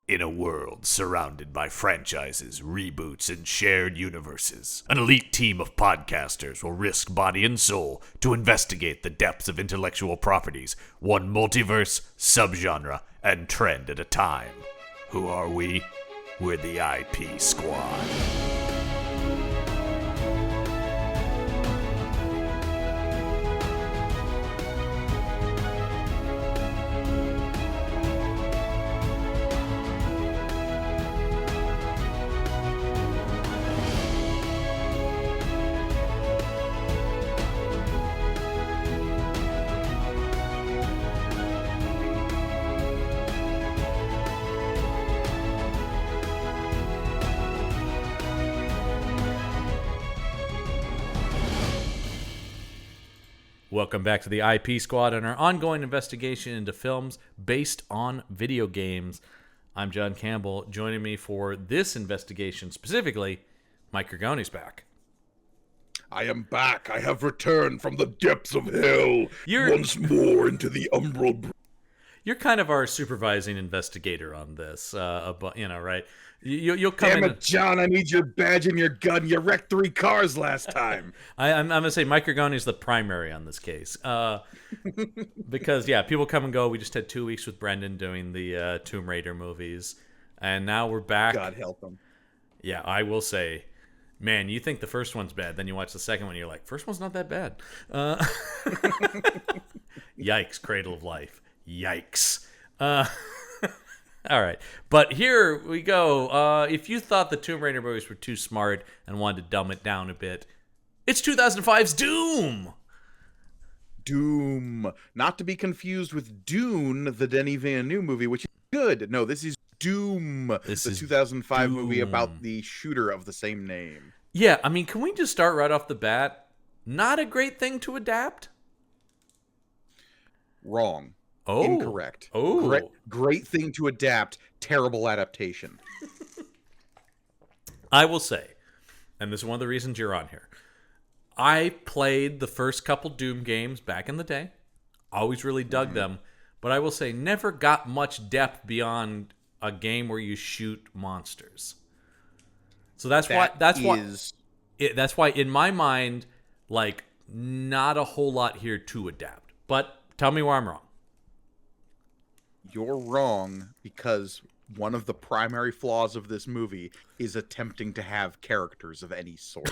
In a world surrounded by franchises, reboots, and shared universes, an elite team of podcasters will risk body and soul to investigate the depths of intellectual properties, one multiverse, subgenre, and trend at a time. Who are we? We're the IP Squad. Welcome back to the IP Squad and our ongoing investigation into films based on video games. I'm John Campbell. Joining me for this investigation specifically, Mike Gorgone's back. I am back. I have returned from the depths of hell once more into the umbral. You're kind of our supervising investigator on this, right? You'll come Damn in. it, John! I need your badge and your gun. You wrecked 3 cars last time. I'm gonna say Mike Gorgone is the primary on this case, because people come and go. We just had 2 weeks with Brendan doing the Tomb Raider movies, and now we're back. God help him. Yeah, I will say, man, you think the first one's bad, then you watch the second one, and you're like, first one's not that bad. Yikes! Cradle of Life. Yikes. All right, but here we go. If you thought the Tomb Raider movies were too smart and wanted to dumb it down a bit, it's 2005's Doom! Doom. Not to be confused with Dune, the Denis Villeneuve movie, which is good. No, this is Doom, the 2005 movie about the shooter of the same name. Yeah, I mean, can we just start right off the bat? Not a great thing to adapt? Wrong. Oh. Incorrect. Oh. Great thing to adapt. Terrible adaptation. I will say, and this is one of the reasons you're on here, I played the first couple Doom games back in the day. Always really dug them. But I will say, never got much depth beyond a game where you shoot monsters. So that's why in my mind, like, not a whole lot here to adapt. But tell me where I'm wrong. You're wrong because one of the primary flaws of this movie is attempting to have characters of any sort.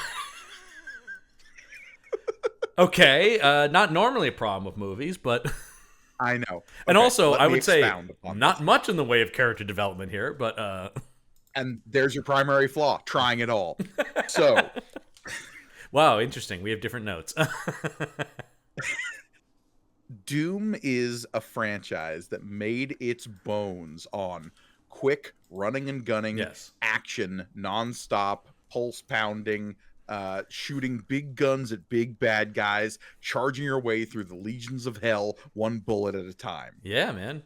Okay, not normally a problem with movies, but... I know. And okay, also, I would say, not this. Much in the way of character development here, but... And there's your primary flaw, trying it all. So... Wow, interesting. We have different notes. Doom is a franchise that made its bones on quick running and gunning, action, nonstop, pulse pounding, shooting big guns at big bad guys, charging your way through the legions of hell, one bullet at a time. Yeah, man.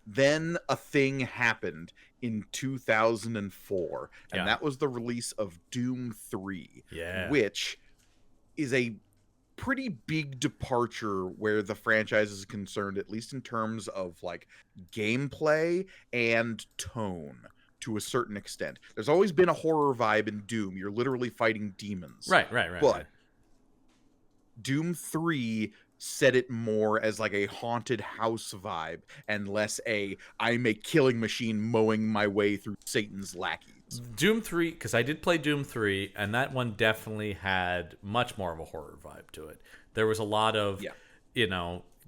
Then a thing happened in 2004, and that was the release of Doom 3, which is a pretty big departure where the franchise is concerned, at least in terms of like gameplay and tone to a certain extent. There's always been a horror vibe in Doom. You're literally fighting demons. Right. But Doom 3 set it more as like a haunted house vibe and less I'm a killing machine mowing my way through Satan's lackeys. Doom 3, because I did play Doom 3, and that one definitely had much more of a horror vibe to it. There was a lot of,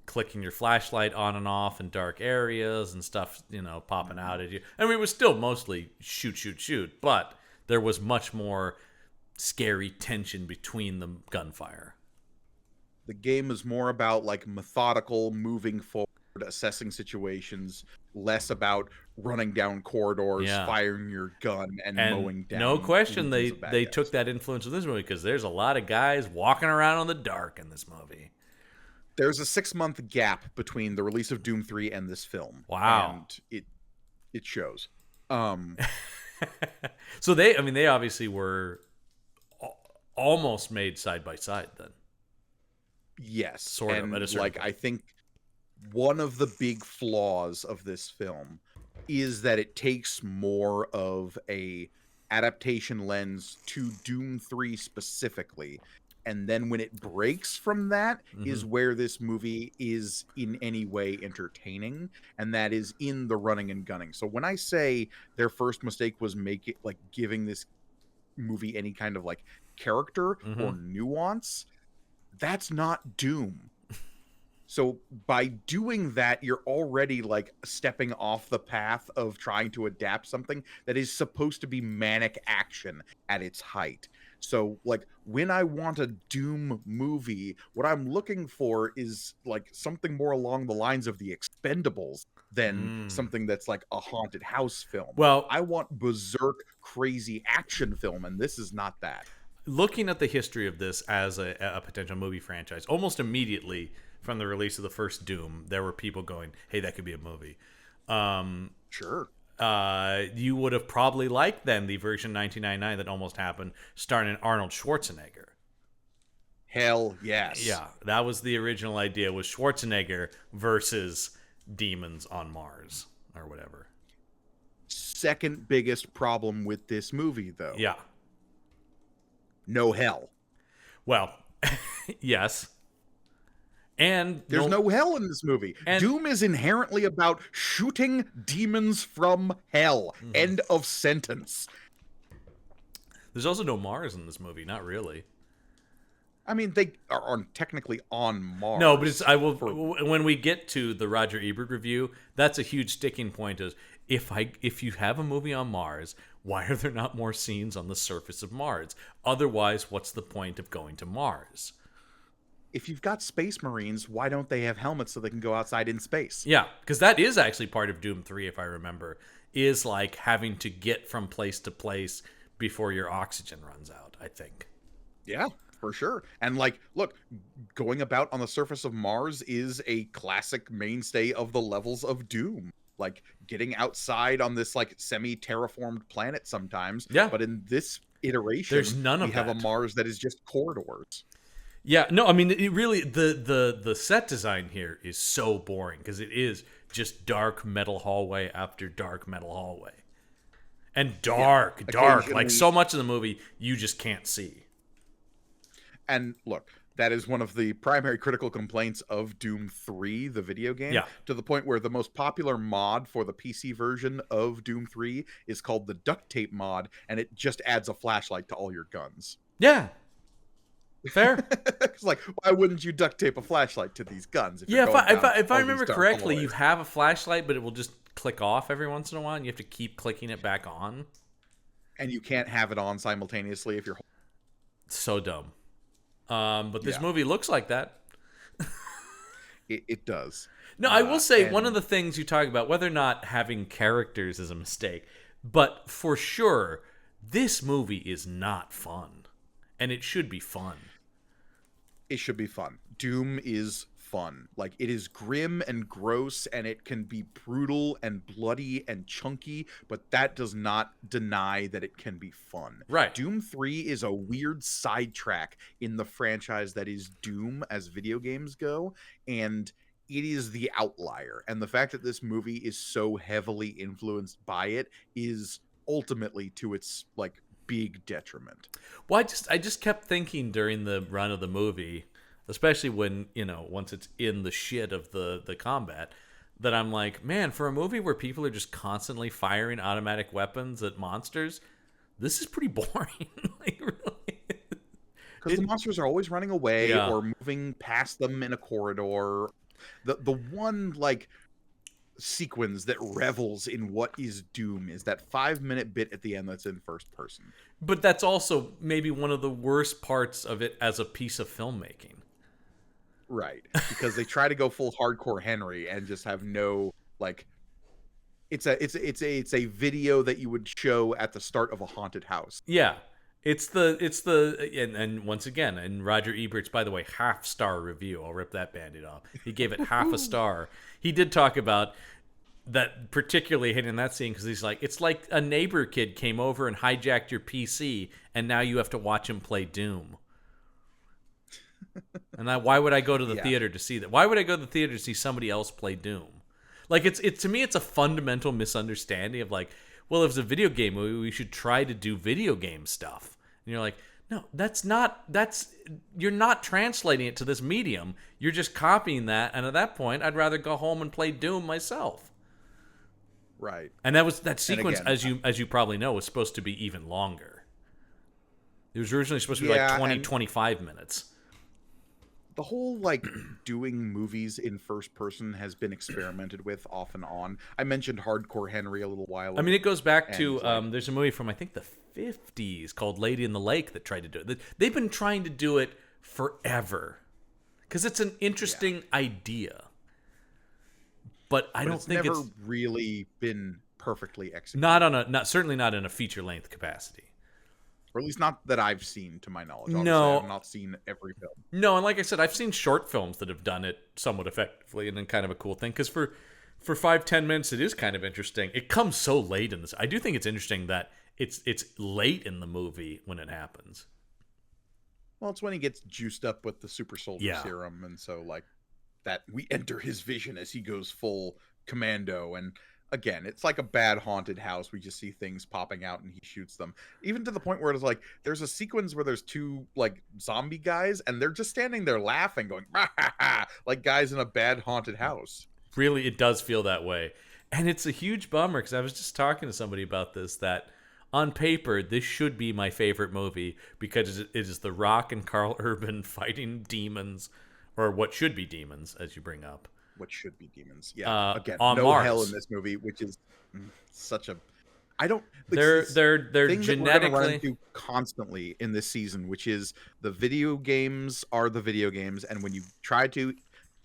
clicking your flashlight on and off in dark areas and stuff, popping out at you. I mean, it was still mostly shoot, but there was much more scary tension between the gunfire. The game is more about like methodical moving forward, assessing situations, less about running down corridors, firing your gun, and mowing down. No question, they took that influence in this movie because there's a lot of guys walking around in the dark in this movie. There's a 6-month gap between the release of Doom 3 and this film. Wow, and it shows. So they obviously were almost made side by side then. Yes, sort of. At a certain point. I think one of the big flaws of this film is that it takes more of a adaptation lens to Doom 3 specifically. And then when it breaks from that is where this movie is in any way entertaining, and that is in the running and gunning. So when I say their first mistake was giving this movie any kind of like character or nuance, that's not Doom. So by doing that, you're already like stepping off the path of trying to adapt something that is supposed to be manic action at its height. So like when I want a Doom movie, what I'm looking for is like something more along the lines of The Expendables than something that's like a haunted house film. Well, I want berserk crazy action film, and this is not that. Looking at the history of this as a potential movie franchise, almost immediately from the release of the first Doom, there were people going, hey, that could be a movie. Sure. You would have probably liked then the version 1999 that almost happened, starring Arnold Schwarzenegger. Hell yes. Yeah, that was the original idea, was Schwarzenegger versus demons on Mars or whatever. Second biggest problem with this movie, though. Yeah. No hell. Well, yes. And there's no hell in this movie. Doom is inherently about shooting demons from hell. End of sentence. There's also no Mars in this movie. Not really. I mean, they are technically on Mars. No, but when we get to the Roger Ebert review, that's a huge sticking point. Is if you have a movie on Mars, why are there not more scenes on the surface of Mars? Otherwise, what's the point of going to Mars? If you've got space marines, why don't they have helmets so they can go outside in space? Yeah, because that is actually part of Doom 3, if I remember, is like having to get from place to place before your oxygen runs out, I think. Yeah, for sure. And like, look, going about on the surface of Mars is a classic mainstay of the levels of Doom. Like getting outside on this like semi-terraformed planet sometimes. Yeah. But in this iteration, there's none of we have a Mars that is just corridors. Yeah, no, I mean, it really, the set design here is so boring because it is just dark metal hallway after dark metal hallway. And dark. Like so much of the movie you just can't see. And look, that is one of the primary critical complaints of Doom 3, the video game, to the point where the most popular mod for the PC version of Doom 3 is called the duct tape mod, and it just adds a flashlight to all your guns. Yeah. Fair. It's like, why wouldn't you duct tape a flashlight to these guns? If I remember correctly, you have a flashlight, but it will just click off every once in a while, and you have to keep clicking it back on. And you can't have it on simultaneously if you're... So dumb. But this movie looks like that. It does. No, I will say one of the things you talk about, whether or not having characters is a mistake, but for sure, this movie is not fun. And it should be fun. It should be fun. Doom is fun. Like, it is grim and gross, and it can be brutal and bloody and chunky, but that does not deny that it can be fun. Right. Doom 3 is a weird sidetrack in the franchise that is Doom as video games go, and it is the outlier. And the fact that this movie is so heavily influenced by it is ultimately to its, like, big detriment. Well, I just kept thinking during the run of the movie, especially when, once it's in the shit of the combat, that I'm like, man, for a movie where people are just constantly firing automatic weapons at monsters, this is pretty boring. Like, really. Because the monsters are always running away or moving past them in a corridor. The one, like, sequence that revels in what is Doom is that 5-minute bit at the end that's in first person. But that's also maybe one of the worst parts of it as a piece of filmmaking. Right. Because they try to go full hardcore Henry and just have no, like, it's a video that you would show at the start of a haunted house. Yeah. And once again, in Roger Ebert's, by the way, 1/2-star review, I'll rip that Band-Aid off. He gave it 1/2 star. He did talk about that, particularly hitting that scene, because he's like, it's like a neighbor kid came over and hijacked your PC, and now you have to watch him play Doom. And why would I go to the theater to see that? Why would I go to the theater to see somebody else play Doom? Like it's to me, it's a fundamental misunderstanding of like, well, if it's a video game movie, we should try to do video game stuff. And you're like, no, you're not translating it to this medium. You're just copying that. And at that point, I'd rather go home and play Doom myself. Right. And that sequence, again, as you probably know, was supposed to be even longer. It was originally supposed to be like 20, 25 minutes. The whole, like, doing movies in first person has been experimented with off and on. I mentioned Hardcore Henry a little while ago. I mean, it goes back to, there's a movie from, I think, the 50s called Lady in the Lake that tried to do it. They've been trying to do it forever. Because it's an interesting idea. But I don't think it's... never really been perfectly executed. Certainly not in a feature-length capacity. Or at least not that I've seen, to my knowledge. Obviously, no. I've not seen every film. No, and like I said, I've seen short films that have done it somewhat effectively, and then kind of a cool thing. Because for 5-10 minutes, it is kind of interesting. It comes so late in this. I do think it's interesting that it's late in the movie when it happens. Well, it's when he gets juiced up with the super soldier serum, and so like that we enter his vision as he goes full commando. And again, it's like a bad haunted house. We just see things popping out and he shoots them. Even to the point where it's like there's a sequence where there's two like zombie guys and they're just standing there laughing, going ha, ha, ha, like guys in a bad haunted house. Really, it does feel that way. And it's a huge bummer because I was just talking to somebody about this, that on paper, this should be my favorite movie because it is The Rock and Carl Urban fighting demons, or what should be demons, as you bring up. What should be demons. Yeah. Again, on no Mars. Hell in this movie, which is such a... I don't... They're thing genetically... that we're going to run into constantly in this season, which is the video games are the video games, and when you try to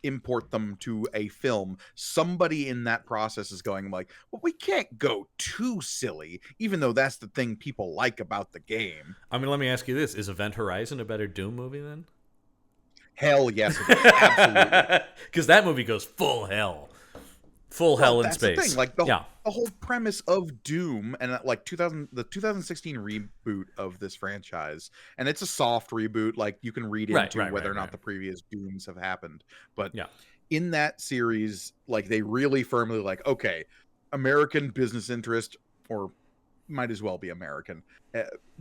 import them to a film, somebody in that process is going like, well, we can't go too silly, even though that's the thing people like about the game. I mean, let me ask you this. Is Event Horizon a better Doom movie then? Hell yes, it is. Absolutely. Because that movie goes full hell. Full hell in space. The thing. Like the whole premise of Doom and like the 2016 reboot of this franchise, and it's a soft reboot. Like you can read into whether or not the previous Dooms have happened. But in that series, like they really firmly like, okay, American business interest, or might as well be American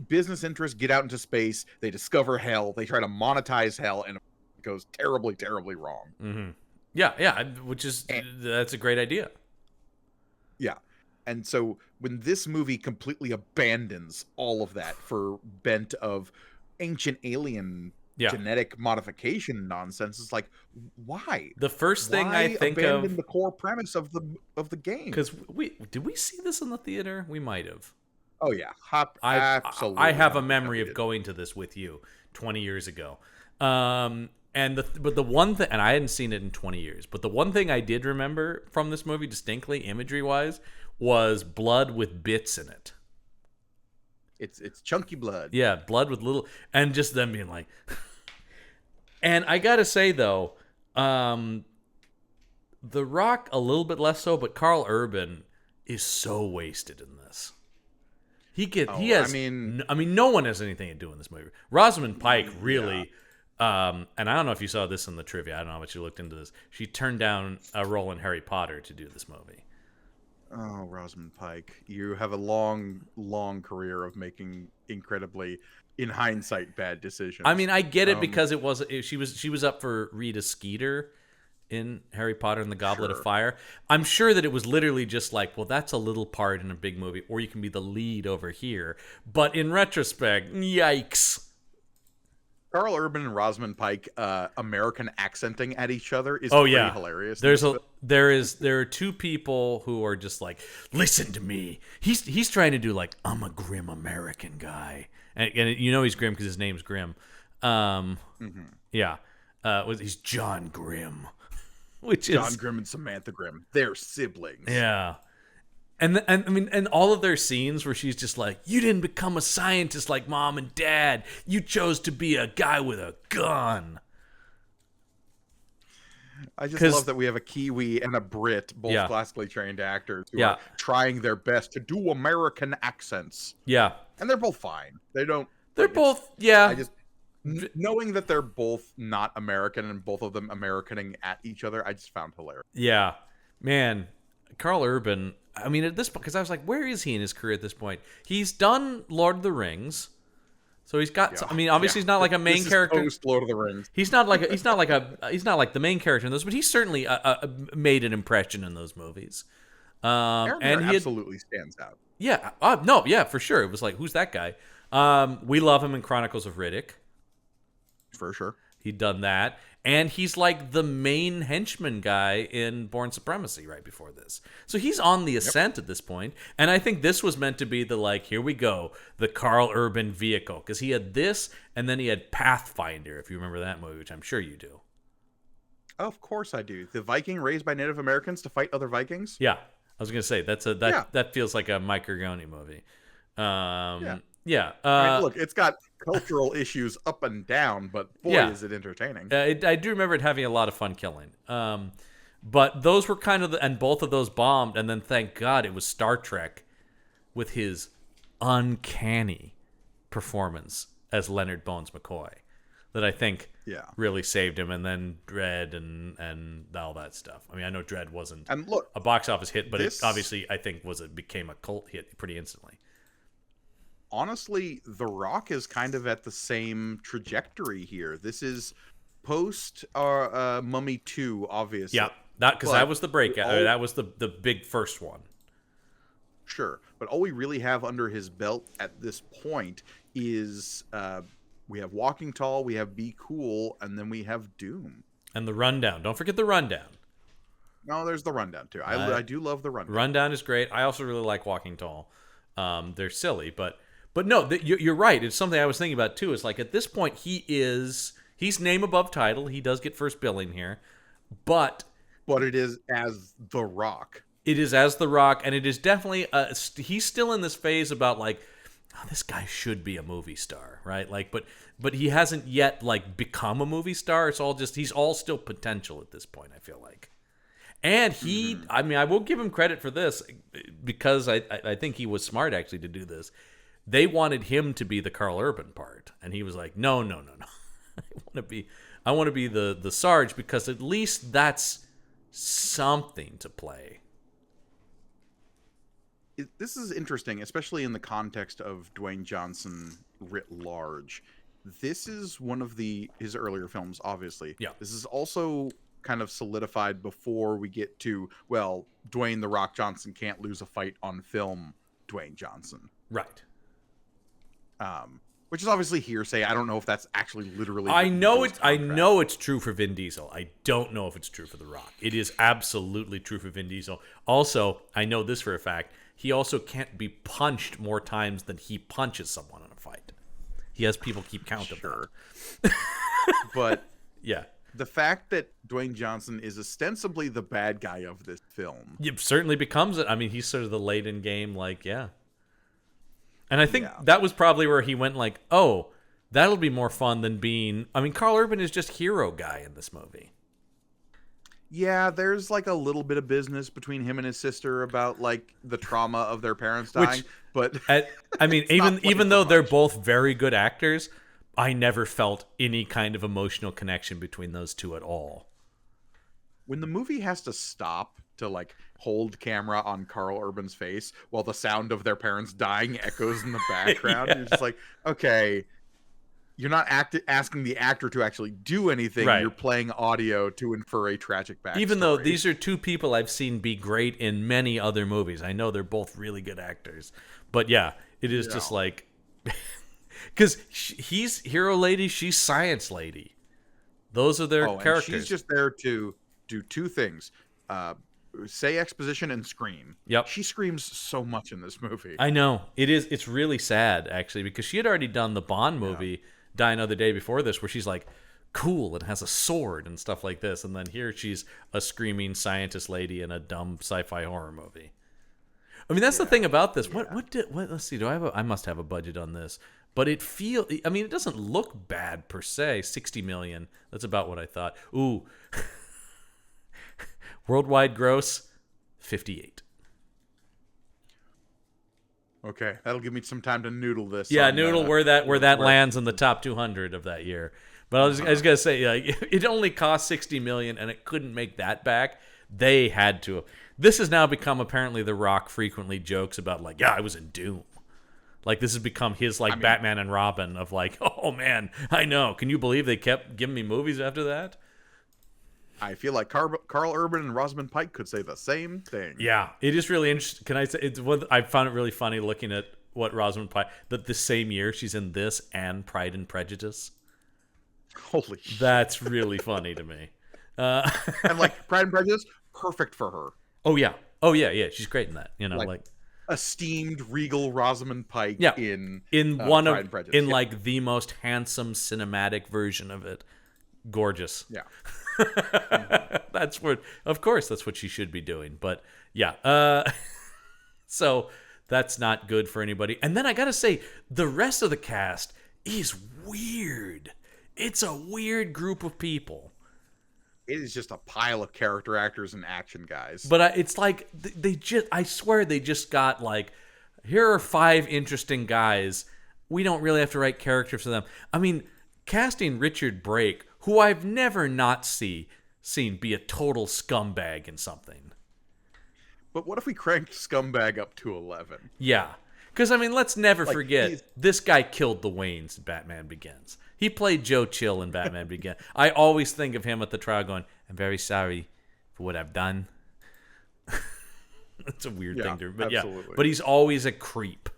business interest, get out into space. They discover hell. They try to monetize hell, and it goes terribly, terribly wrong. Mm-hmm. Yeah, that's a great idea. Yeah. And so when this movie completely abandons all of that for bent of ancient alien genetic modification nonsense, it's like, why? The first thing I think of... abandon the core premise of the game? Because did we see this in the theater? We might have. Oh, yeah. Absolutely. I have a memory of going to this with you 20 years ago. But the one thing, and I hadn't seen it in 20 years, but the one thing I did remember from this movie distinctly, imagery-wise, was blood with bits in it. It's chunky blood. Yeah, blood with little, and just them being like... And I gotta say, though, The Rock, a little bit less so, but Carl Urban is so wasted in this. I mean, no one has anything to do in this movie. Rosamund Pike really... Yeah. And I don't know if you saw this in the trivia. I don't know how much you looked into this. She turned down a role in Harry Potter to do this movie. Oh, Rosamund Pike. You have a long, long career of making incredibly, in hindsight, bad decisions. I mean, I get it because she was up for Rita Skeeter in Harry Potter and the Goblet of Fire. I'm sure that it was literally just like, well, that's a little part in a big movie, or you can be the lead over here. But in retrospect, yikes. Carl Urban and Rosamund Pike American accenting at each other is pretty hilarious. There are two people who are just like, listen to me. He's trying to do like, I'm a grim American guy, and you know he's grim because his name's Grim. Yeah, he's John Grimm, which is John Grimm and Samantha Grimm. They're siblings. Yeah. And all of their scenes where she's just like, you didn't become a scientist like mom and dad. You chose to be a guy with a gun. I just love that we have a Kiwi and a Brit, both classically trained actors who are trying their best to do American accents. Yeah. And they're both fine. They're both, I just, knowing that they're both not American and both of them Americaning at each other, I just found hilarious. Yeah. Man, Carl Urban, I mean, at this point, because I was like, where is he in his career at this point? He's done Lord of the Rings. So he's got. I mean, obviously, he's not like a main character. Post Lord of the Rings. He's not like the main character in those, but he certainly made an impression in those movies. And he absolutely stands out. Yeah. No. Yeah. For sure. It was like, who's that guy? We love him in Chronicles of Riddick. For sure. He'd done that. And he's like the main henchman guy in Bourne Supremacy right before this. So he's on the ascent at this point. And I think this was meant to be the, like, here we go, the Carl Urban vehicle. Because he had this, and then he had Pathfinder, if you remember that movie, which I'm sure you do. Of course I do. The Viking raised by Native Americans to fight other Vikings? Yeah. I was going to say, that feels like a Mike Gorgone movie. Yeah. I mean, look, it's got cultural issues up and down, but boy, is it entertaining. I do remember it having a lot of fun killing. But those were kind of and both of those bombed, and then thank God it was Star Trek with his uncanny performance as Leonard Bones McCoy that I think really saved him, and then Dredd and all that stuff. I mean, I know Dredd wasn't a box office hit, but it obviously, I think, became a cult hit pretty instantly. Honestly, The Rock is kind of at the same trajectory here. This is post Mummy 2, obviously. Yeah, because that was the breakout. That was the big first one. Sure, but all we really have under his belt at this point is we have Walking Tall, we have Be Cool, and then we have Doom. And The Rundown. Don't forget The Rundown. No, there's The Rundown, too. I do love The Rundown. Rundown is great. I also really like Walking Tall. They're silly, but no, you're right. It's something I was thinking about, too. It's like, at this point, he's name above title. He does get first billing here. But it is as The Rock. It is as The Rock, and it is definitely... he's still in this phase about, like, oh, this guy should be a movie star, right? Like, but he hasn't yet, like, become a movie star. It's all just... He's all still potential at this point, I feel like. And he... I mean, I will give him credit for this, because I think he was smart, actually, to do this. They wanted him to be the Carl Urban part, and he was like, no. I want to be the Sarge, because at least that's something to play. This is interesting, especially in the context of Dwayne Johnson writ large. This is one of his earlier films, obviously. Yeah. This is also kind of solidified before we get to, well, Dwayne "The Rock" Johnson can't lose a fight on film, Dwayne Johnson. Right. Which is obviously hearsay. I don't know if that's actually literally. I know it's true for Vin Diesel. I don't know if it's true for The Rock. It is absolutely true for Vin Diesel. Also, I know this for a fact. He also can't be punched more times than he punches someone in a fight. He has people keep count of that. But yeah, the fact that Dwayne Johnson is ostensibly the bad guy of this film, it certainly becomes it. I mean, he's sort of the late in game, like, yeah. And I think that was probably where he went, like, oh, that'll be more fun than being... I mean, Carl Urban is just hero guy in this movie. Yeah, there's, like, a little bit of business between him and his sister about, like, the trauma of their parents dying. But I mean, even though they're both very good actors, I never felt any kind of emotional connection between those two at all. When the movie has to stop to, like, hold camera on Carl Urban's face while the sound of their parents dying echoes in the background, You're just like, okay, you're not asking the actor to actually do anything. Right. You're playing audio to infer a tragic backstory. Even though these are two people I've seen be great in many other movies. I know they're both really good actors. But yeah, it is just like... Because he's hero lady, she's science lady. Those are their characters. And she's just there to do two things. Say exposition and scream. Yep. She screams so much in this movie. I know. It's really sad, actually, because she had already done the Bond movie, Die Another Day, before this, where she's like cool and has a sword and stuff like this. And then here she's a screaming scientist lady in a dumb sci-fi horror movie. I mean, that's the thing about this. What let's see, I must have a budget on this. But it doesn't look bad per se. 60 million. That's about what I thought. Ooh. Worldwide gross, 58. Okay, that'll give me some time to noodle this. Yeah, noodle where that lands in the top 200 of that year. But I was gonna say, it only cost 60 million, and it couldn't make that back. They had to. This has now become apparently The Rock frequently jokes about like, yeah, I was in Doom. Like this has become his like Batman and Robin of like, oh man, I know. Can you believe they kept giving me movies after that? I feel like Carl Urban and Rosamund Pike could say the same thing. Yeah, it is really interesting. Can I say it's what I found it really funny looking at what Rosamund Pike that the same year she's in this and Pride and Prejudice. Holy shit. That's really funny to me. And like Pride and Prejudice, perfect for her. Oh yeah, yeah. She's great in that. You know, like esteemed regal Rosamund Pike in one Pride of and Prejudice. in like the most handsome cinematic version of it. Gorgeous. Yeah. That's what, of course, that's what she should be doing. But yeah, so that's not good for anybody. And then I gotta say, the rest of the cast is weird. It's a weird group of people. It is just a pile of character actors and action guys. But it's like I swear they just got like, here are 5 interesting guys. We don't really have to write characters for them. I mean, casting Richard Brake, who I've never not seen be a total scumbag in something. But what if we cranked scumbag up to 11? Yeah. Because, I mean, let's never forget, this guy killed the Waynes in Batman Begins. He played Joe Chill in Batman Begins. I always think of him at the trial going, I'm very sorry for what I've done. It's a weird thing to do. But absolutely. Yeah. But he's always a creep.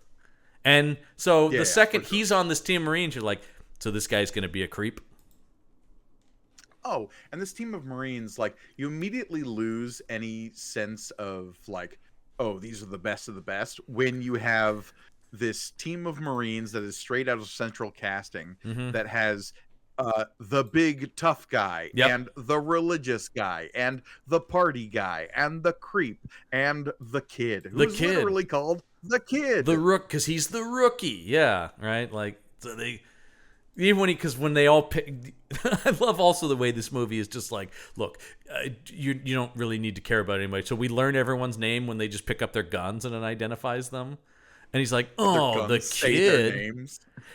And so the second he's on this team of Marines, you're like, so this guy's going to be a creep? Oh, and this team of Marines, like, you immediately lose any sense of, like, oh, these are the best of the best when you have this team of Marines that is straight out of central casting that has the big tough guy and the religious guy and the party guy and the creep and the kid. Who's literally called the kid. The rook, because he's the rookie. Yeah, right? Like, so they... Even when they all pick, I love also the way this movie is just like, look, you don't really need to care about anybody. So we learn everyone's name when they just pick up their guns and it identifies them. And he's like, oh, the kid.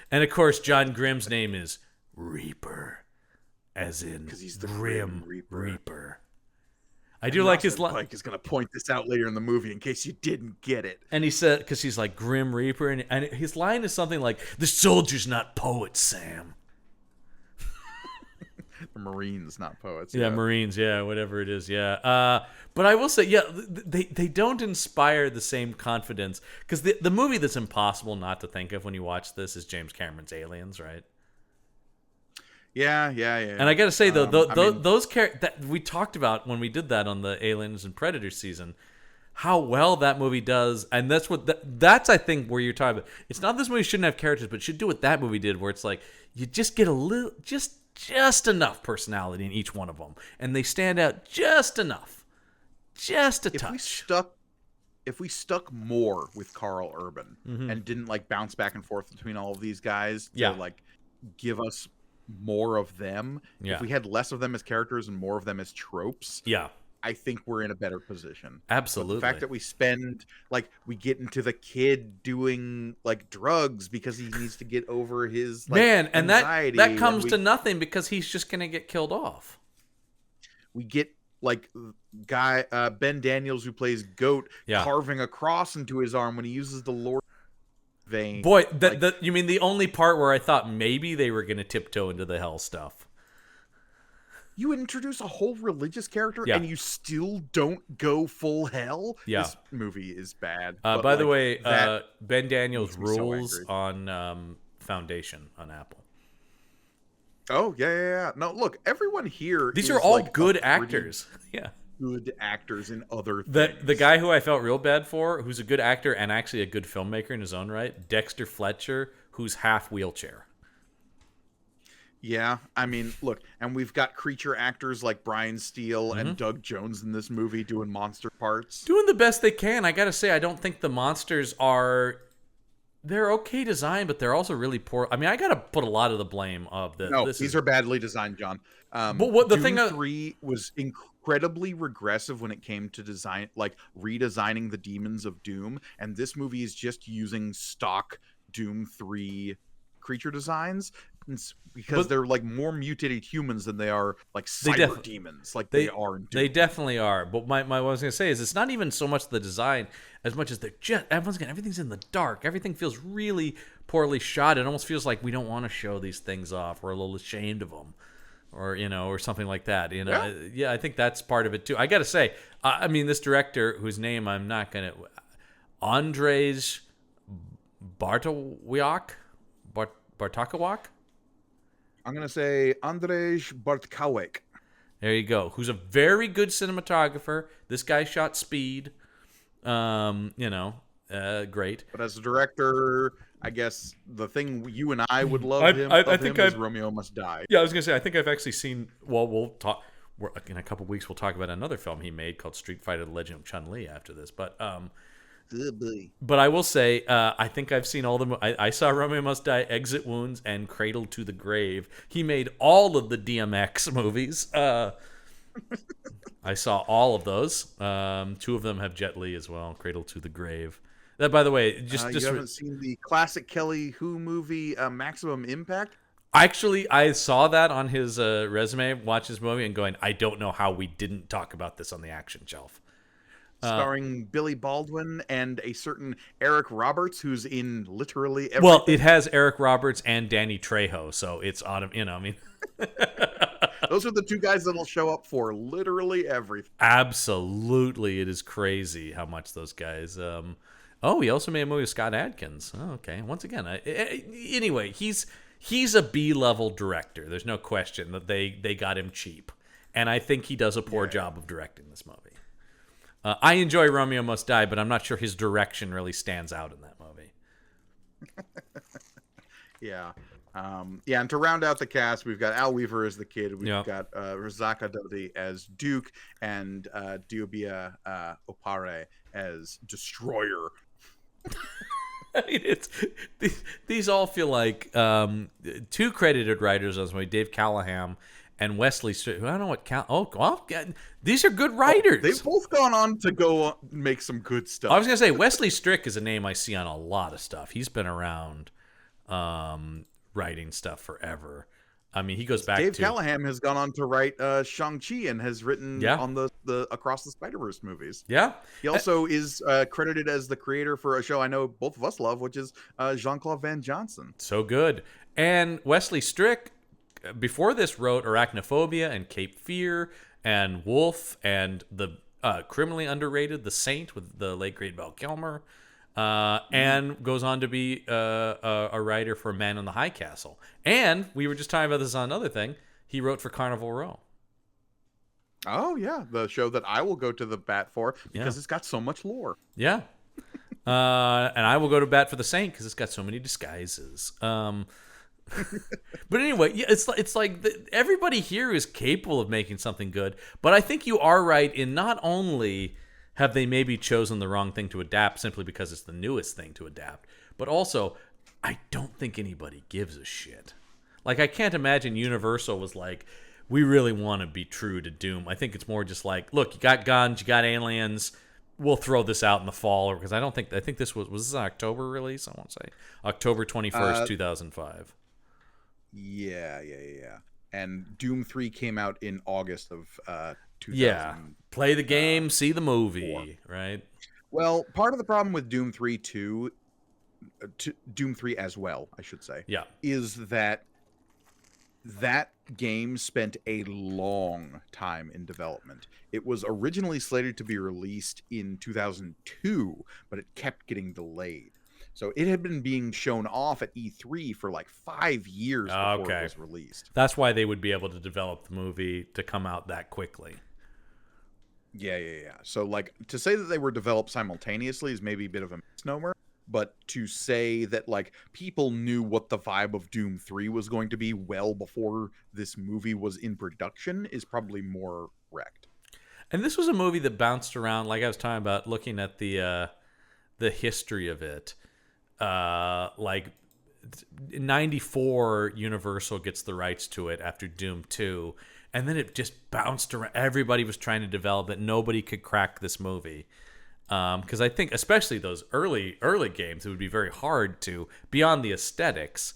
And of course, John Grimm's name is Reaper, as in because he's the Grim Reaper. I do like his line. Mike is going to point this out later in the movie in case you didn't get it. And he said, because he's like Grim Reaper, and his line is something like, "The soldiers, not poets, Sam." The Marines, not poets. Yeah, Marines. Yeah, whatever it is. Yeah. But I will say, yeah, they don't inspire the same confidence because the movie that's impossible not to think of when you watch this is James Cameron's Aliens, right? Yeah. And I got to say though, those characters that we talked about when we did that on the Aliens and Predators season, how well that movie does, and that's I think where you're talking about. It's not this movie shouldn't have characters, but should do what that movie did, where it's like you just get a little, just enough personality in each one of them, and they stand out just enough, just a touch. If we stuck more with Carl Urban and didn't like bounce back and forth between all of these guys to like give us more of them, if we had less of them as characters and more of them as tropes, I think we're in a better position. Absolutely. But the fact that we spend, like, we get into the kid doing like drugs because he needs to get over his anxiety, that comes to nothing because he's just gonna get killed off. We get like Ben Daniels, who plays Goat, carving a cross into his arm when he uses the Lord vein. Boy, you mean the only part where I thought maybe they were going to tiptoe into the hell stuff. You introduce a whole religious character and you still don't go full hell? Yeah. This movie is bad. By the way, Ben Daniels rules on Foundation on Apple. Oh, yeah. No, look, everyone here These are all like good actors. Yeah. Good actors in other things. The guy who I felt real bad for, who's a good actor and actually a good filmmaker in his own right, Dexter Fletcher, who's half wheelchair. Yeah, I mean, look, and we've got creature actors like Brian Steele and Doug Jones in this movie doing monster parts. Doing the best they can. I gotta say, I don't think the monsters are... They're okay designed, but they're also really poor. I mean, I gotta put a lot of the blame of the... No, these are badly designed, John. But what the Doom thing... 3 was incredibly regressive when it came to design, like redesigning the demons of Doom, and this movie is just using stock Doom 3 creature designs, because they're like more mutated humans than they are like cyber demons, like they are in Doom. They definitely are. But what I was going to say is it's not even so much the design as much as everything's in the dark. Everything feels really poorly shot. It almost feels like we don't want to show these things off. We're a little ashamed of them, or or something like that. Yeah, I think that's part of it too. I got to say, I mean, this director whose name I'm not going to, Andrzej Bartkowiak. I'm going to say Andrzej Bartkowiak. There you go. Who's a very good cinematographer. This guy shot Speed. Great. But as a director, I guess the thing you and I would love is Romeo Must Die. Yeah, I was going to say, I think I've actually seen, we'll talk, in a couple weeks we'll talk about another film he made called Street Fighter: The Legend of Chun-Li after this. But But I will say, I think I've seen all the. I saw Romeo Must Die, Exit Wounds, and Cradle to the Grave. He made all of the DMX movies. I saw all of those. Two of them have Jet Li as well. Cradle to the Grave. That, by the way, you haven't seen the classic Kelly Hu movie, Maximum Impact? Actually, I saw that on his resume. Watched his movie and going, I don't know how we didn't talk about this on the action shelf. Starring Billy Baldwin and a certain Eric Roberts, who's in literally everything. Well, it has Eric Roberts and Danny Trejo, so it's I mean. Those are the two guys that'll show up for literally everything. Absolutely. It is crazy how much those guys... he also made a movie with Scott Adkins. Oh, okay. Once again, anyway, he's a B-level director. There's no question that they got him cheap. And I think he does a poor job of directing this movie. I enjoy Romeo Must Die, but I'm not sure his direction really stands out in that movie. Yeah. And to round out the cast, we've got Al Weaver as the kid. We've got Razaka Dodi as Duke, and Diobia Opare as Destroyer. I mean, these all feel like two credited writers on this movie, Dave Callahan and Wesley Strick. I don't know what these are good writers. They've both gone on to make some good stuff. I was going to say, Wesley Strick is a name I see on a lot of stuff. He's been around writing stuff forever. I mean, he goes back Dave Callahan has gone on to write Shang-Chi and has written on the Across the Spider-Verse movies. Yeah. He also is credited as the creator for a show I know both of us love, which is Jean-Claude Van Johnson. So good. And Wesley Strick, before this, wrote Arachnophobia and Cape Fear and Wolf and the criminally underrated The Saint with the late great Val Kilmer, and goes on to be a writer for Man in the High Castle. And we were just talking about this on another thing. He wrote for Carnival Row. Oh yeah, the show that I will go to the bat for because it's got so much lore. Yeah. And I will go to bat for The Saint because it's got so many disguises. But anyway, it's like everybody here is capable of making something good. But I think you are right in not only have they maybe chosen the wrong thing to adapt simply because it's the newest thing to adapt, but also I don't think anybody gives a shit. Like, I can't imagine Universal was like, we really want to be true to Doom. I think it's more just like, look, you got guns, you got aliens, we'll throw this out in the fall, because I think this was this an October release? I won't say October 21st, 2005. Yeah. And Doom 3 came out in August of 2000. Yeah. Play the game, see the movie, right? Well, part of the problem with Doom 3 too, Doom 3 as well, I should say, is that game spent a long time in development. It was originally slated to be released in 2002, but it kept getting delayed. So it had been being shown off at E3 for like 5 years before it was released. That's why they would be able to develop the movie to come out that quickly. Yeah. So like to say that they were developed simultaneously is maybe a bit of a misnomer, but to say that like people knew what the vibe of Doom 3 was going to be well before this movie was in production is probably more correct. And this was a movie that bounced around, like I was talking about, looking at the history of it. Like in 94, Universal gets the rights to it after Doom 2, and then it just bounced around. Everybody was trying to develop it. Nobody could crack this movie. Because I think, especially those early games, it would be very hard to, beyond the aesthetics,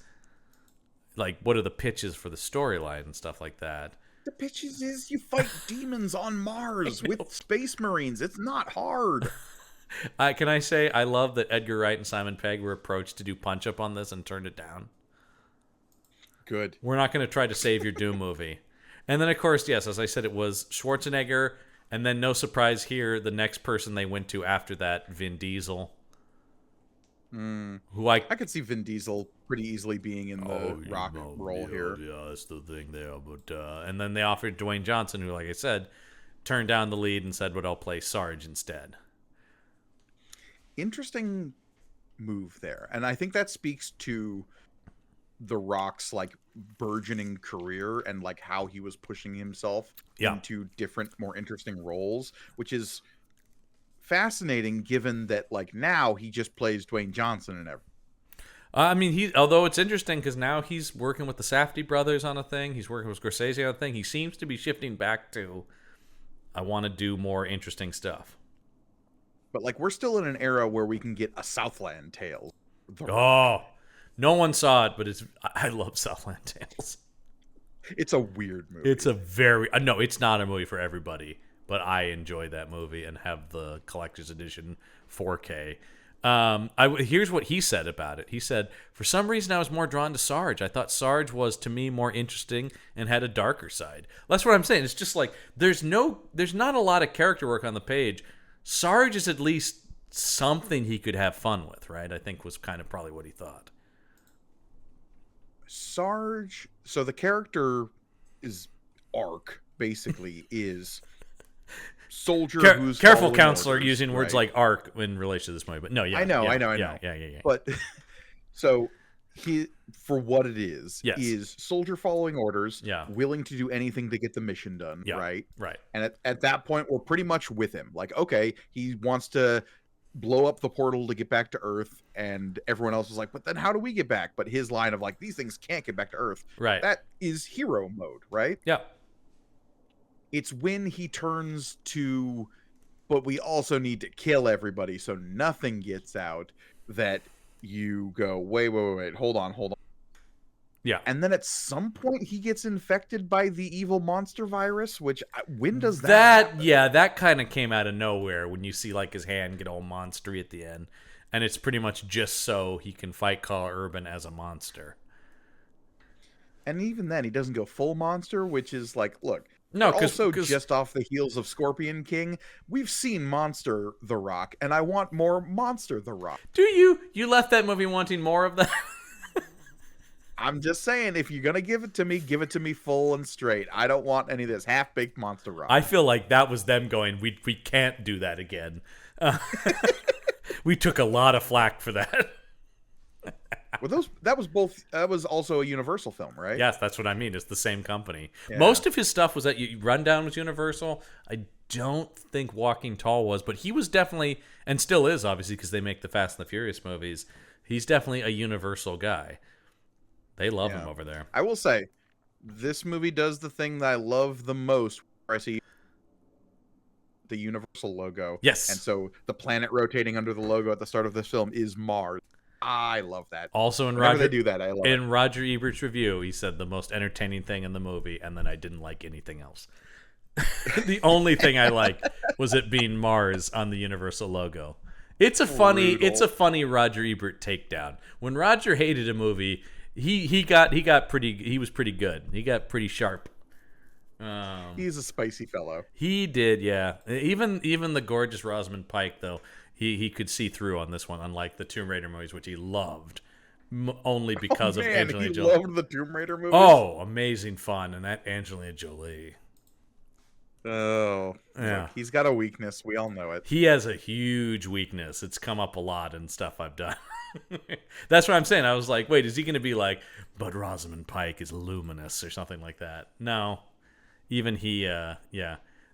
like, what are the pitches for the storyline and stuff like that. The pitches is you fight demons on Mars with space marines. It's not hard. Can I say I love that Edgar Wright and Simon Pegg were approached to do Punch Up on this and turned it down. Good. We're not going to try to save your Doom movie. And then, of course, yes, as I said, it was Schwarzenegger. And then, no surprise here, the next person they went to after that, Vin Diesel. Who I could see Vin Diesel pretty easily being in the Rock role here. Yeah, that's the thing there. But and then they offered Dwayne Johnson, who, like I said, turned down the lead and said, "But I'll play Sarge instead." Interesting move there, and I think that speaks to the Rock's like burgeoning career and like how he was pushing himself into different, more interesting roles, which is fascinating given that like now he just plays Dwayne Johnson and everything. I mean, although it's interesting because now he's working with the Safdie brothers on a thing. He's working with Scorsese on a thing. He seems to be shifting back to, I want to do more interesting stuff. But like we're still in an era where we can get a Southland Tales. Oh, no one saw it, but I love Southland Tales. It's a weird movie. It's a very no. It's not a movie for everybody. But I enjoy that movie and have the collector's edition 4K. Here's what he said about it. He said, for some reason I was more drawn to Sarge. I thought Sarge was, to me, more interesting and had a darker side. That's what I'm saying. It's just like, there's not a lot of character work on the page. Sarge is at least something he could have fun with, right? I think was kind of probably what he thought. Sarge, so the character arc, basically, is... soldier who's careful counselor orders, using words like arc in relation to this movie, but no, I know. But so he, for what it is soldier following orders, willing to do anything to get the mission done, right? And at that point, we're pretty much with him. Like, okay, he wants to blow up the portal to get back to Earth, and everyone else is like, but then how do we get back? But his line of like, these things can't get back to Earth, right? That is hero mode, right? Yeah. It's when he turns to, but we also need to kill everybody so nothing gets out, that you go, wait, hold on. Yeah. And then at some point he gets infected by the evil monster virus, which, when does that happen? Yeah, that kind of came out of nowhere when you see like his hand get all monstery at the end. And it's pretty much just so he can fight Carl Urban as a monster. And even then, he doesn't go full monster, which is like, look... No, also just off the heels of Scorpion King, we've seen Monster the Rock, and I want more Monster the Rock. Do you? You left that movie wanting more of that? I'm just saying, if you're going to give it to me full and straight. I don't want any of this half-baked Monster Rock. I feel like that was them going, we can't do that again. We took a lot of flack for that. Well, that was also a Universal film, right? Yes, that's what I mean. It's the same company. Yeah. Most of his stuff was at Rundown was Universal. I don't think Walking Tall was, but he was definitely, and still is, obviously, because they make the Fast and the Furious movies. He's definitely a Universal guy. They love him over there. I will say, this movie does the thing that I love the most, where I see the Universal logo. Yes. And so the planet rotating under the logo at the start of this film is Mars. I love that. Also, they do that, I love it. Roger Ebert's review, he said the most entertaining thing in the movie, and then I didn't like anything else. The only thing I liked was it being Mars on the Universal logo. It's a funny Roger Ebert takedown. When Roger hated a movie, he was pretty good. He got pretty sharp. He's a spicy fellow. He did, yeah. Even the gorgeous Rosamund Pike, though. He could see through on this one, unlike the Tomb Raider movies, which he loved, only because of Angelina Jolie. He loved the Tomb Raider movies? Oh, amazing fun, and that Angelina Jolie. Oh, yeah. Look, he's got a weakness. We all know it. He has a huge weakness. It's come up a lot in stuff I've done. That's what I'm saying. I was like, wait, is he going to be like, but Rosamund Pike is luminous or something like that? No. Even he, yeah.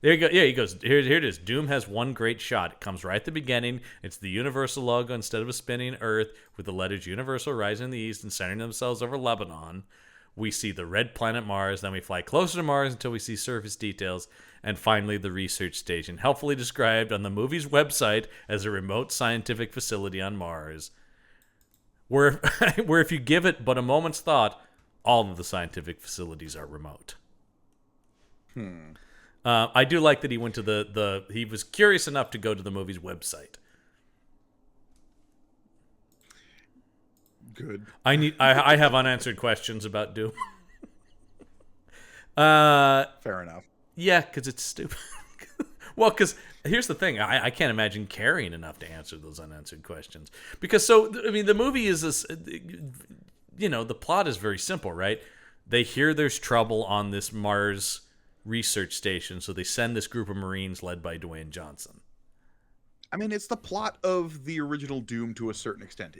There you go. Yeah, he goes, here it is. Doom has one great shot. It comes right at the beginning. It's the Universal logo instead of a spinning Earth with the letters Universal rising in the east and centering themselves over Lebanon. We see the red planet Mars, then we fly closer to Mars until we see surface details, and finally the research station, helpfully described on the movie's website as a remote scientific facility on Mars. Where if you give it but a moment's thought, all of the scientific facilities are remote. I do like that he went to he was curious enough to go to the movie's website. Good. I have unanswered questions about Doom. Fair enough. Yeah, because it's stupid. Well, because here's the thing. I can't imagine caring enough to answer those unanswered questions. Because, the movie is this, the plot is very simple, right? They hear there's trouble on this Mars research station, so they send this group of Marines led by Dwayne Johnson. I mean, it's the plot of the original Doom to a certain extent.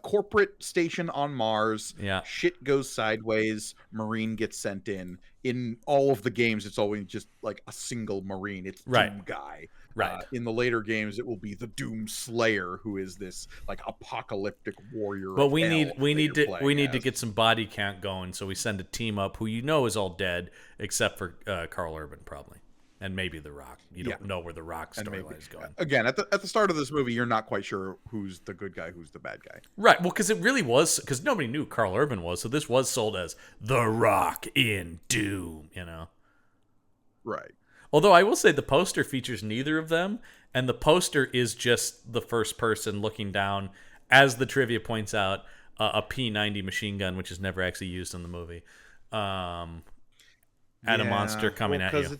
Corporate station on Mars. Yeah. Shit goes sideways. Marine gets sent in. In all of the games, it's always just like a single Marine. It's Doom guy. Right. In the later games, it will be the Doom Slayer, who is this like apocalyptic warrior. But we need to get some body count going, so we send a team up who is all dead except for Karl Urban probably. And maybe The Rock. You don't know where The Rock storyline is going. Again, at the start of this movie, you're not quite sure who's the good guy, who's the bad guy. Right. Well, because it really was, because nobody knew Karl Urban was, so this was sold as The Rock in Doom, Right. Although I will say the poster features neither of them, and the poster is just the first person looking down, as the trivia points out, a P90 machine gun, which is never actually used in the movie, at a monster coming at you.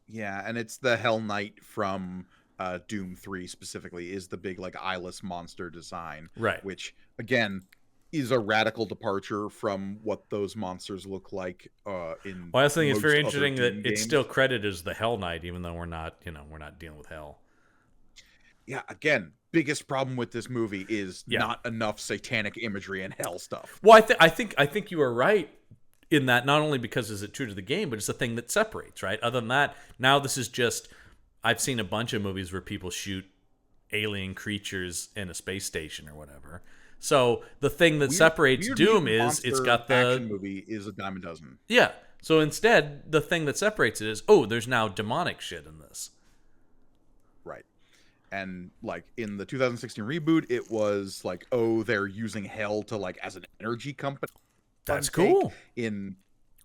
Yeah, and it's the Hell Knight from Doom 3 specifically is the big like eyeless monster design. Right. Which, again, is a radical departure from what those monsters look like in Well, I think it's very interesting that games. It's still credited as the Hell Knight, even though we're not dealing with hell. Yeah, again, biggest problem with this movie is not enough satanic imagery and hell stuff. Well, I think you are right in that, not only because is it true to the game, but it's the thing that separates, right? Other than that, now this is just, I've seen a bunch of movies where people shoot alien creatures in a space station or whatever. So the thing that separates Doom is it's got the action movie is a dime a dozen. Yeah. So instead, the thing that separates it is, there's now demonic shit in this. Right. And like in the 2016 reboot, it was like, they're using hell to like as an energy company. That's cool. In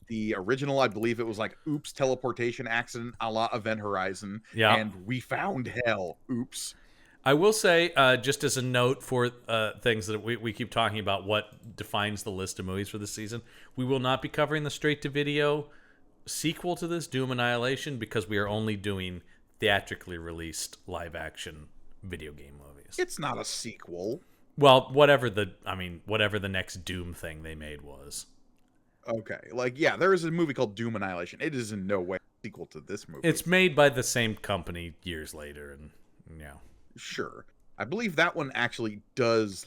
the original, I believe it was like, oops, teleportation accident a la Event Horizon. Yeah. And we found hell. Oops. I will say, just as a note for things that we keep talking about, what defines the list of movies for this season, we will not be covering the straight-to-video sequel to this, Doom Annihilation, because we are only doing theatrically released live-action video game movies. It's not a sequel. Well, whatever the next Doom thing they made was. Okay. There is a movie called Doom Annihilation. It is in no way a sequel to this movie. It's made by the same company years later, and yeah. Sure. I believe that one actually does,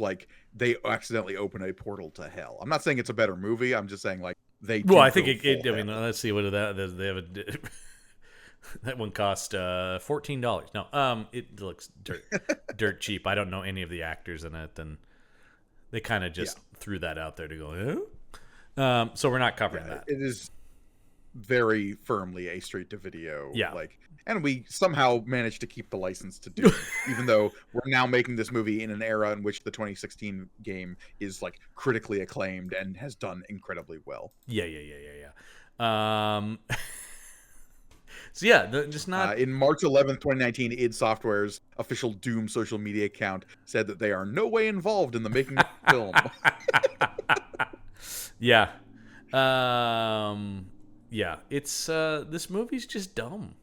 they accidentally open a portal to hell. I'm not saying it's a better movie. I'm just saying, they do. Well, I think let's see what they have that one cost $14. No, it looks dirt cheap. I don't know any of the actors in it, and they kind of just threw that out there to go. So we're not covering that. It is very firmly a straight-to-video. Yeah. And we somehow managed to keep the license to do it, even though we're now making this movie in an era in which the 2016 game is critically acclaimed and has done incredibly well. Yeah. So yeah, just not. In March 11th, 2019, id Software's official Doom social media account said that they are no way involved in the making of the film. Yeah. Yeah. It's this movie's just dumb.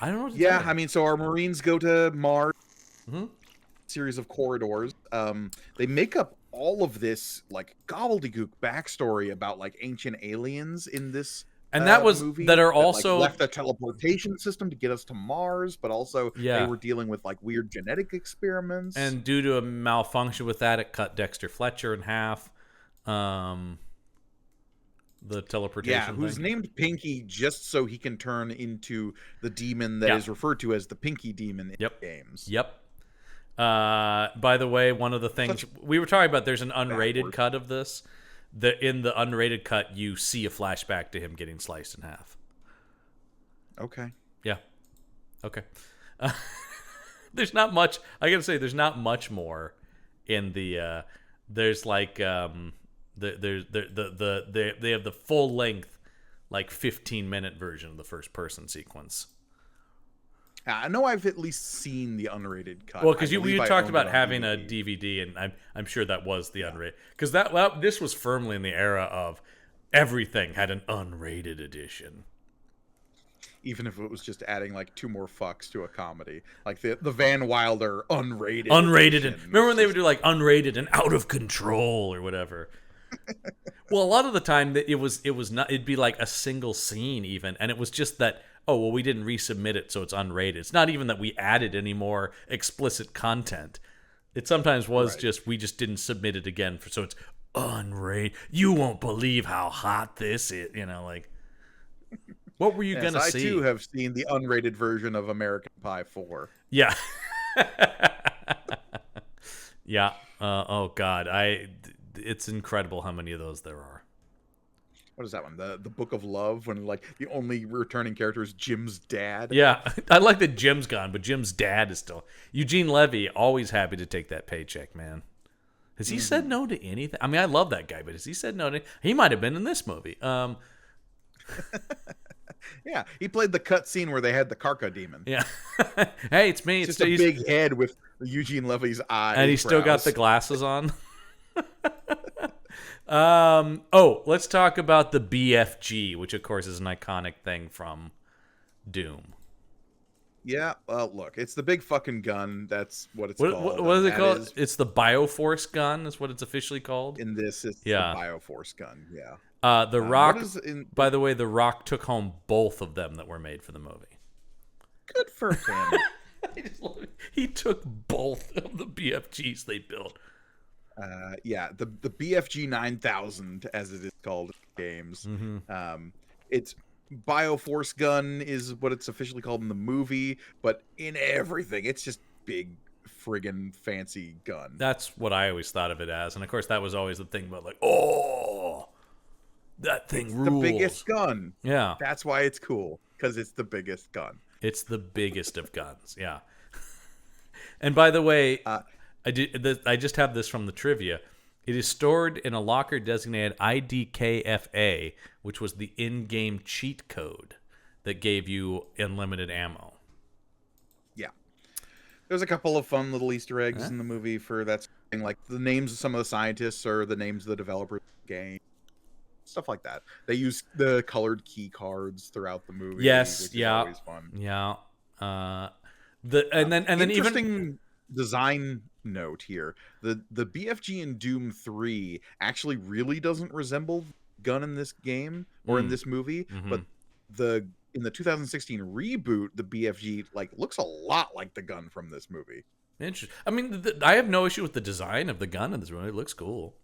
I don't know what to tell you. So our Marines go to Mars, series of corridors. They make up all of this gobbledygook backstory about ancient aliens in this. And that was movie that are also left the teleportation system to get us to Mars, but also they were dealing with weird genetic experiments. And due to a malfunction with that, it cut Dexter Fletcher in half. The teleportation who's thing. named Pinky just so he can turn into the demon that is referred to as the Pinky Demon in games. Yep. By the way, one of the things we were talking about, there's an unrated cut of this. In the unrated cut, you see a flashback to him getting sliced in half. Okay. Yeah. Okay. There's not much. I gotta say, there's not much more in the there's like they have the full length like 15-minute version of the first person sequence. I know I've at least seen the unrated cut. Well, because you talked about having a DVD, and I'm sure that was the unrated. Because this was firmly in the era of everything had an unrated edition. Even if it was just adding like 2 more fucks to a comedy, like the Van Wilder unrated. Remember when they would do like unrated and out of control or whatever? Well, a lot of the time it was not. It'd be like a single scene even, and it was just that. Oh, well, we didn't resubmit it, so it's unrated. It's not even that we added any more explicit content. It sometimes was just we just didn't submit it again, so it's unrated. You won't believe how hot this is. Like. What were you going to see? I, too, have seen the unrated version of American Pie 4. Yeah. Yeah. Oh, God. It's incredible how many of those there are. What is that one? The Book of Love, when like the only returning character is Jim's dad? Yeah. I like that Jim's gone, but Jim's dad is still... Eugene Levy, always happy to take that paycheck, man. Has he said no to anything? I mean, I love that guy, but has he said no to... He might have been in this movie. Yeah, he played the cut scene where they had the Karka demon. Yeah. Hey, it's me. It's just a big head with Eugene Levy's eyes. And he's still got the glasses on. Let's talk about the BFG, which, of course, is an iconic thing from Doom. Yeah, well, look, it's the big fucking gun. That's what it's called. What is it called? It's the Bioforce gun is what it's officially called. In this, it's the Bioforce gun, yeah. The Rock, by the way, The Rock took home both of them that were made for the movie. Good for him. He took both of the BFGs they built. Yeah, the BFG 9000, as it is called in games. Mm-hmm. It's Bioforce gun is what it's officially called in the movie, but in everything, it's just big friggin' fancy gun. That's what I always thought of it as, and of course, that was always the thing about like, oh, that thing rules. The biggest gun. Yeah, that's why it's cool, because it's the biggest gun. It's the biggest of guns. Yeah. And by the way, I just have this from the trivia. It is stored in a locker designated IDKFA, which was the in-game cheat code that gave you unlimited ammo. Yeah. There's a couple of fun little Easter eggs in the movie for that thing, like the names of some of the scientists or the names of the developers of the game. Stuff like that. They use the colored key cards throughout the movie. Yes, which is always fun. Yeah. And then even design note here, the BFG in Doom 3 actually really doesn't resemble gun in this game or in this movie, but in the 2016 reboot, the BFG like looks a lot like the gun from this movie. Interesting. I mean, I have no issue with the design of the gun in this movie. It looks cool.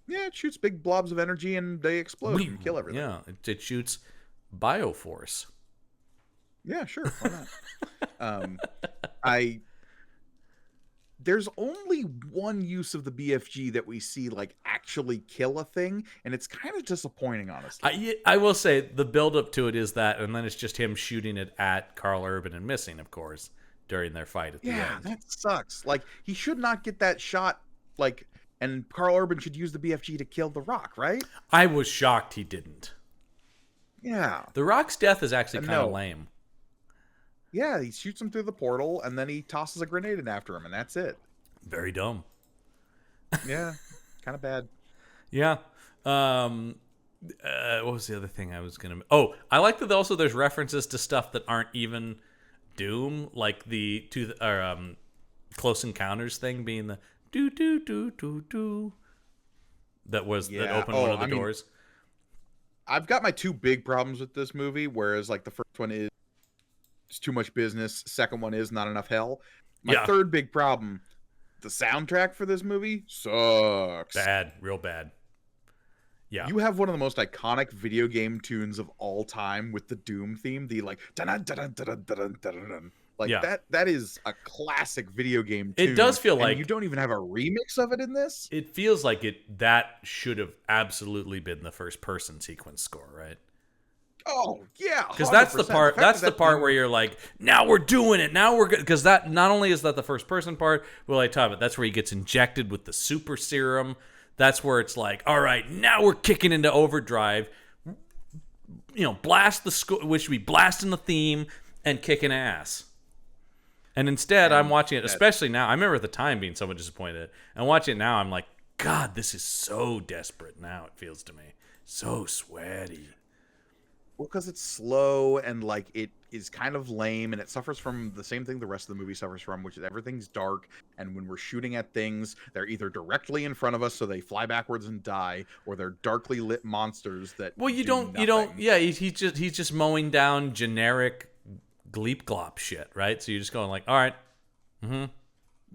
Yeah, it shoots big blobs of energy and they explode and kill everything. Yeah, it shoots Bioforce. Yeah, sure. Why not? There's only one use of the BFG that we see like actually kill a thing, and it's kind of disappointing, honestly. I will say the build-up to it is that, and then it's just him shooting it at Carl Urban and missing, of course, during their fight at the end. Yeah, that sucks. Like, he should not get that shot, like, and Carl Urban should use the BFG to kill The Rock, right? I was shocked he didn't. Yeah. The Rock's death is actually kind of lame. Yeah, he shoots him through the portal, and then he tosses a grenade in after him, and that's it. Very dumb. Yeah, kind of bad. Yeah. What was the other thing I was going to... Oh, I like that also there's references to stuff that aren't even Doom, like the Close Encounters thing being the do-do-do-do-do that opened one of the doors. I've got my two big problems with this movie, whereas like the first one is it's too much business. Second one is not enough hell. My third big problem, the soundtrack for this movie sucks. Bad, real bad. Yeah. You have one of the most iconic video game tunes of all time with the Doom theme, the like dun-dun-dun-dun-dun-dun-dun-dun. Like that is a classic video game tune. It does feel like you don't even have a remix of it in this. It feels like that should have absolutely been the first person sequence score, right? Oh yeah, because that's the 100%. part. fact That's that the that part thing- where you're like, now we're doing it. Now we're good. Because that not only is that the first person part, well, I talk about that's where he gets injected with the super serum. That's where it's like, all right, now we're kicking into overdrive. Blast the score. We should be blasting the theme and kicking ass. And instead, I'm watching it, especially now. I remember at the time being somewhat disappointed. And watching it now, I'm like, God, this is so desperate now, it feels to me. So sweaty. Well, because it's slow and like it is kind of lame, and it suffers from the same thing the rest of the movie suffers from, which is everything's dark. And when we're shooting at things, they're either directly in front of us, so they fly backwards and die, or they're darkly lit monsters that. Well, you don't. Yeah, he's just mowing down generic gleep glop shit, right? So you're just going like, all right. Mm-hmm.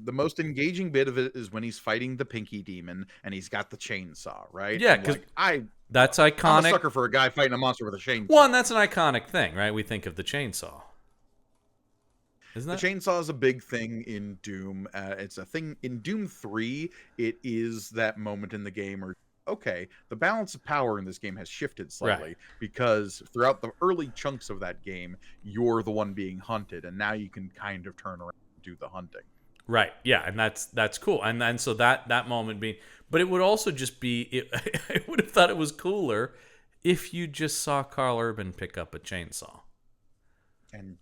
The most engaging bit of it is when he's fighting the Pinky Demon and he's got the chainsaw, right? Yeah, because that's iconic. I'm a sucker for a guy fighting a monster with a chainsaw. Well, and that's an iconic thing, right? We think of the chainsaw. Isn't that? The chainsaw is a big thing in Doom. It's a thing in Doom 3. It is that moment in the game where, okay, the balance of power in this game has shifted slightly because throughout the early chunks of that game, you're the one being hunted, and now you can kind of turn around and do the hunting. Right. Yeah, and that's cool. And then so that moment being, but it would also just be. I would have thought it was cooler if you just saw Carl Urban pick up a chainsaw and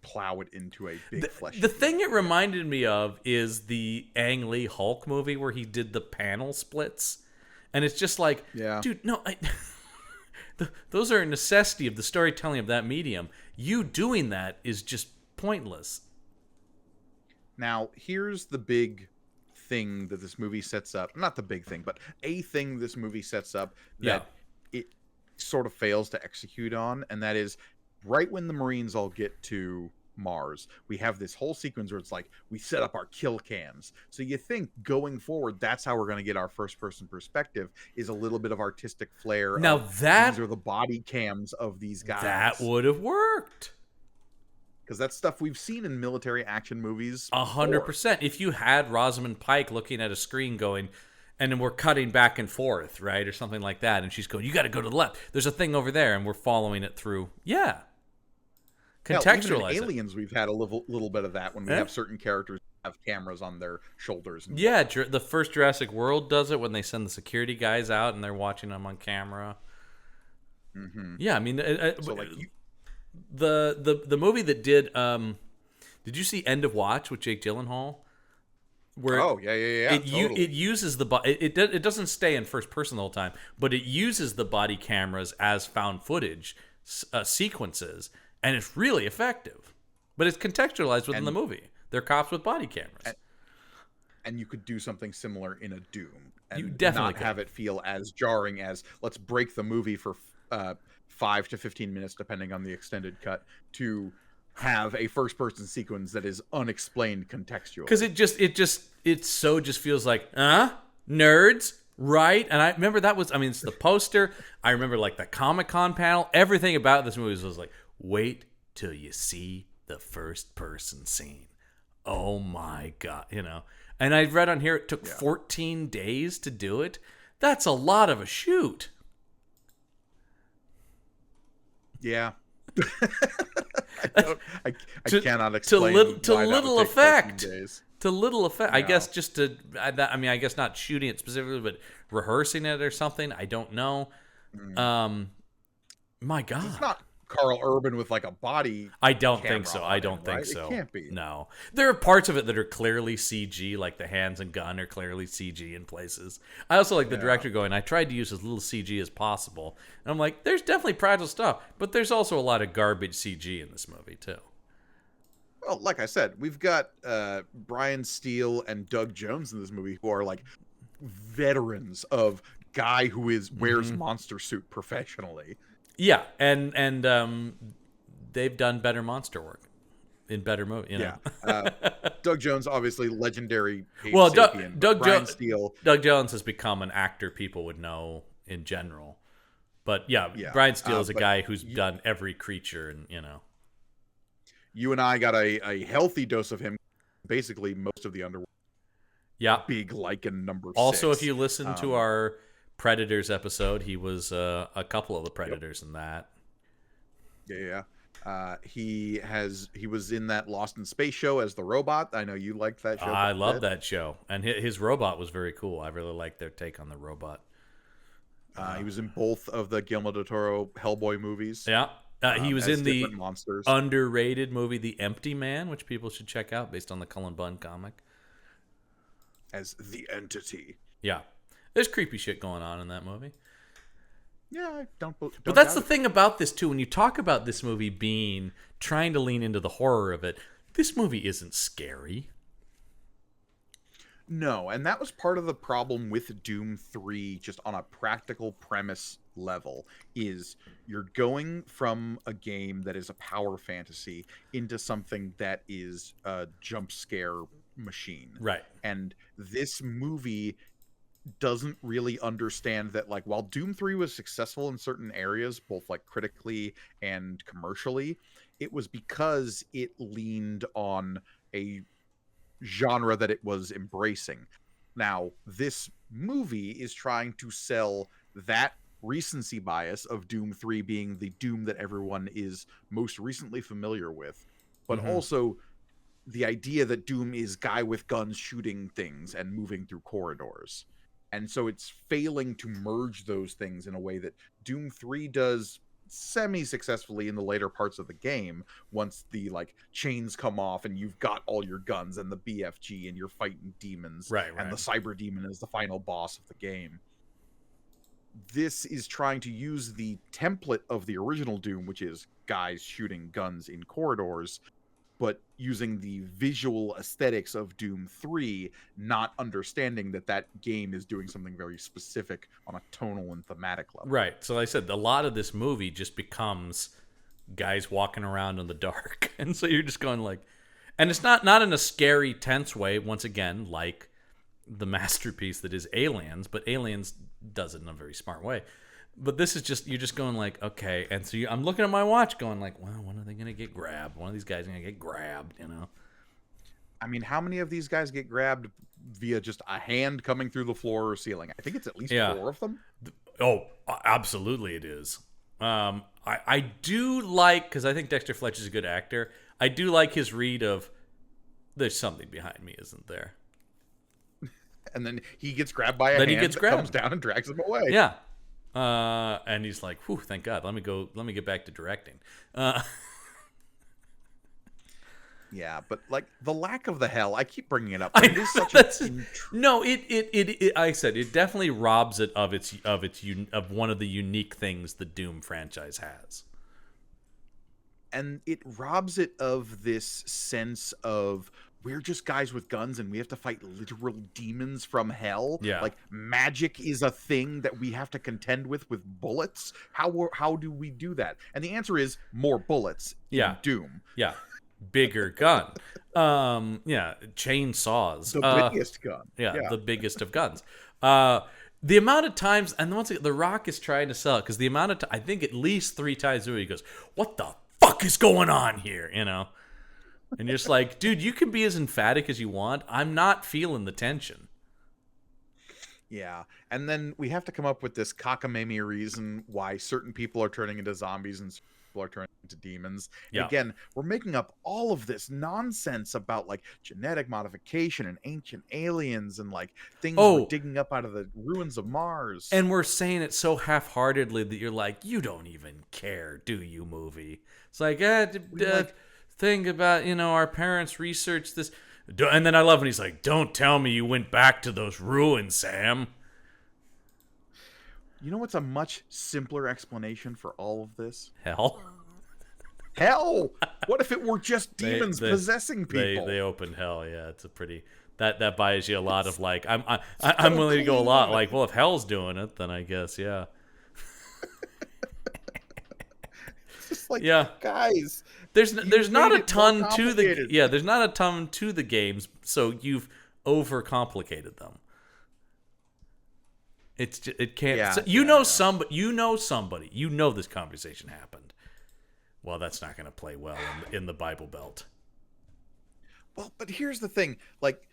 plow it into a big flesh. The thing it reminded me of is the Ang Lee Hulk movie where he did the panel splits, and it's just like, dude, no, those are a necessity of the storytelling of that medium. You doing that is just pointless. Now, here's the big thing that this movie sets up. Not the big thing, but a thing this movie sets up that it sort of fails to execute on, and that is right when the Marines all get to Mars, we have this whole sequence where it's like, we set up our kill cams. So you think going forward, that's how we're going to get our first-person perspective, is a little bit of artistic flair. Now these are the body cams of these guys. That would have worked. Because that's stuff we've seen in military action movies. 100%. If you had Rosamund Pike looking at a screen going, and then we're cutting back and forth, right? Or something like that. And she's going, you got to go to the left. There's a thing over there. And we're following it through. Yeah. Contextualize even in Aliens, we've had a little bit of that when we have certain characters have cameras on their shoulders. Yeah. The first Jurassic World does it when they send the security guys out and they're watching them on camera. Mm-hmm. Yeah. I mean, the movie that did you see End of Watch with Jake Gyllenhaal? Where it uses the it doesn't stay in first person the whole time, but it uses the body cameras as found footage sequences, and it's really effective. But it's contextualized within the movie. They're cops with body cameras. And you could do something similar in a Doom, and you definitely not have it feel as jarring as let's break the movie for 5 to 15 minutes, depending on the extended cut, to have a first-person sequence that is unexplained contextually. Because it just feels like, nerds, right? And I remember it's the poster. I remember like the Comic-Con panel. Everything about this movie was like, wait till you see the first-person scene. Oh my God, And I read on here it took 14 days to do it. That's a lot of a shoot. Yeah. I cannot explain to little effect. To little effect. No. I guess just to. I guess not shooting it specifically, but rehearsing it or something. I don't know. My God. It's not Carl Urban with like a body. I don't think so. It can't be. No. There are parts of it that are clearly CG, like the hands and gun are clearly CG in places. I also like the director going, I tried to use as little CG as possible. And I'm like, there's definitely practical stuff, but there's also a lot of garbage CG in this movie, too. Well, like I said, we've got Brian Steele and Doug Jones in this movie who are like veterans of guy who wears monster suit professionally. Yeah, and they've done better monster work in better movies. Yeah, Doug Jones, obviously legendary. Well, Doug Jones has become an actor people would know in general, but Brian Steele is a guy who's done every creature, and You and I got a healthy dose of him, basically most of the Underworld. Yeah, big Lycan number 6. Also, if you listen to our Predators episode, he was a couple of the Predators in that. Yeah. He was in that Lost in Space show as the robot. I know you liked that show I quite a love bit. that show, and his robot was very cool. I really liked their take on the robot. He was in both of the Guillermo del Toro Hellboy movies. Yeah. He was As in different the monsters. underrated movie The Empty Man, which people should check out, based on the Cullen Bunn comic. As the Entity. Yeah. There's creepy shit going on in that movie. Yeah, I don't But that's doubt the thing about this, too. When you talk about this movie being, trying to lean into the horror of it, this movie isn't scary. No, and that was part of the problem with Doom 3, just on a practical premise level, is you're going from a game that is a power fantasy into something that is a jump scare machine. Right. And this movie doesn't really understand that, like, while Doom 3 was successful in certain areas, both like critically and commercially, it was because it leaned on a genre that it was embracing. Now, this movie is trying to sell that recency bias of Doom 3 being the Doom that everyone is most recently familiar with, but also the idea that Doom is guy with guns shooting things and moving through corridors. And so it's failing to merge those things in a way that Doom 3 does semi-successfully in the later parts of the game, once the like chains come off and you've got all your guns and the BFG and you're fighting demons, Right. and the cyber demon is the final boss of the game. This is trying to use the template of the original Doom, which is guys shooting guns in corridors, but using the visual aesthetics of Doom 3, not understanding that that game is doing something very specific on a tonal and thematic level. Right. So like I said, a lot of this movie just becomes guys walking around in the dark. And so you're just going like, and it's not in a scary, tense way, once again, like the masterpiece that is Aliens, but Aliens does it in a very smart way. But this is just, you're just going like, okay. And so I'm looking at my watch going like, well, when are they going to get grabbed? One of these guys going to get grabbed, you know? I mean, how many of these guys get grabbed via just a hand coming through the floor or ceiling? I think it's at least 4 of them. Oh, absolutely it is. I do like, because I think Dexter Fletcher's a good actor, I do like his read of, there's something behind me, isn't there? And then he gets grabbed by a hand that comes down and drags him away. Yeah. And he's like, whew, thank God. Let me get back to directing. Yeah, but like the lack of the hell, I keep bringing it up. It is such no, it I said it definitely robs it of one of the unique things the Doom franchise has. And it robs it of this sense of, we're just guys with guns and we have to fight literal demons from hell. Yeah. Like, magic is a thing that we have to contend with bullets. How do we do that? And the answer is more bullets in Doom. Yeah. Bigger gun. Chainsaws. The biggest gun. Yeah, the biggest of guns. The amount of times, and once again, The Rock is trying to sell it, because the amount of I think at least 3 times he goes, what the fuck is going on here? You know? And you're just like, dude, you can be as emphatic as you want. I'm not feeling the tension. Yeah. And then we have to come up with this cockamamie reason why certain people are turning into zombies and certain people are turning into demons. Yeah. Again, we're making up all of this nonsense about like genetic modification and ancient aliens and like things we're digging up out of the ruins of Mars. And we're saying it so half-heartedly that you're like, you don't even care, do you, movie? It's like, think about, our parents researched this. And then I love when he's like, don't tell me you went back to those ruins, Sam. You know what's a much simpler explanation for all of this? Hell. What if it were just demons possessing people? They opened hell. Yeah, it's a pretty that buys you a lot of like, I'm willing to go a lot like, well, if hell's doing it, then I guess yeah. It's just like, guys, there's not a ton to there's not a ton to the games, so you've overcomplicated them. It can't. Somebody. You know this conversation happened. Well, that's not going to play well in the Bible Belt. Well, but here's the thing: like,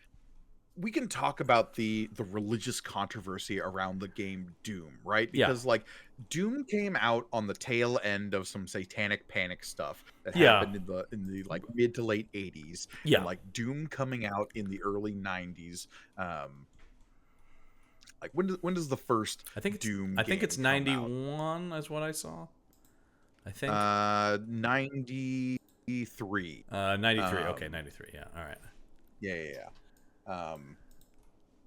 we can talk about the religious controversy around the game Doom, right? Yeah. Because like Doom came out on the tail end of some satanic panic stuff that Yeah. happened in the like mid to late 80s. Yeah. And like Doom coming out in the early 90s. Like when does the first Doom I think it's 91 out? is what I saw. I think 93. 93. Okay, 93. Yeah. All right. Yeah.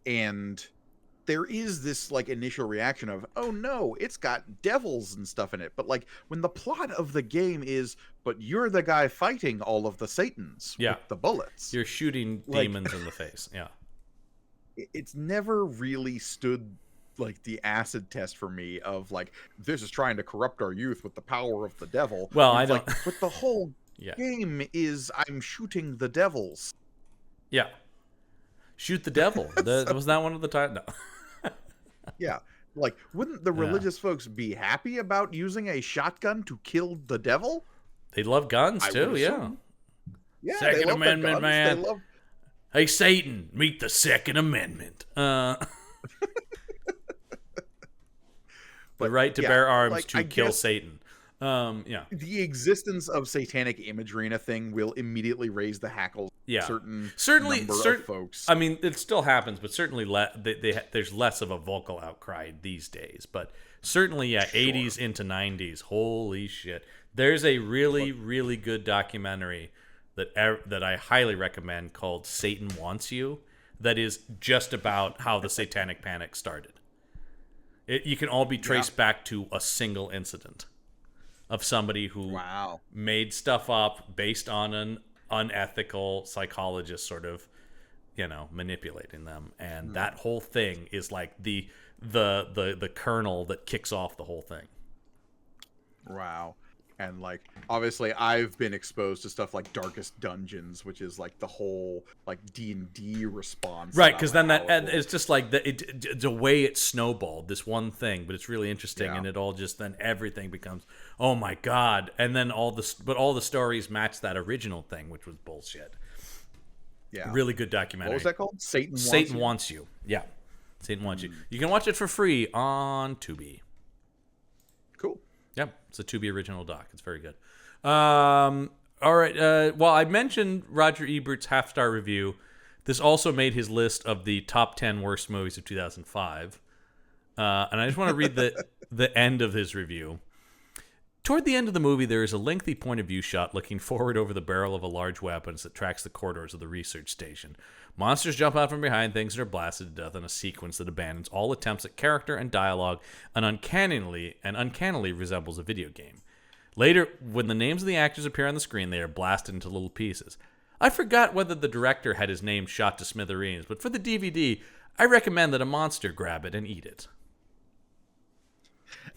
And there is this like initial reaction of, oh no, it's got devils and stuff in it. But like when the plot of the game is, but you're the guy fighting all of the Satans with the bullets. You're shooting demons in the face. Yeah. It's never really stood like the acid test for me of like, this is trying to corrupt our youth with the power of the devil. Well, I don't. Like, but the whole game is I'm shooting the devils. Yeah. Shoot the devil. Was that one of the titles? No. Yeah. Like, wouldn't the religious folks be happy about using a shotgun to kill the devil? They love guns too, yeah. Yeah. Second Amendment, man. Hey, Satan, meet the Second Amendment. The right to bear arms to kill Satan. Yeah. The existence of satanic imagery in a thing will immediately raise the hackles. Yeah. Certainly, of folks. I mean, it still happens, but certainly there's less of a vocal outcry these days. But certainly, yeah, sure. 80s into 90s. Holy shit! There's a really, really good documentary that I highly recommend called "Satan Wants You." That is just about how the Satanic Panic started. You can all be traced back to a single incident of somebody who made stuff up based on an unethical psychologist sort of, manipulating them. And that whole thing is like the kernel that kicks off the whole thing. Wow. And like, obviously I've been exposed to stuff like Darkest Dungeons, which is like the whole like D&D response. Right. Cause then it's just like the way it snowballed, this one thing, but it's really interesting. And it all just, then everything becomes, oh my God. And then all the stories match that original thing, which was bullshit. Yeah. Really good documentary. What was that called? Satan Wants You. Yeah. Satan Wants You. You can watch it for free on Tubi. Cool. Yeah, it's a Tubi original doc. It's very good. All right. Well, I mentioned Roger Ebert's half-star review. This also made his list of the top 10 worst movies of 2005. And I just want to read the end of his review. Toward the end of the movie, there is a lengthy point-of-view shot looking forward over the barrel of a large weapon that tracks the corridors of the research station. Monsters jump out from behind things and are blasted to death in a sequence that abandons all attempts at character and dialogue and uncannily resembles a video game. Later, when the names of the actors appear on the screen, they are blasted into little pieces. I forgot whether the director had his name shot to smithereens, but for the DVD, I recommend that a monster grab it and eat it.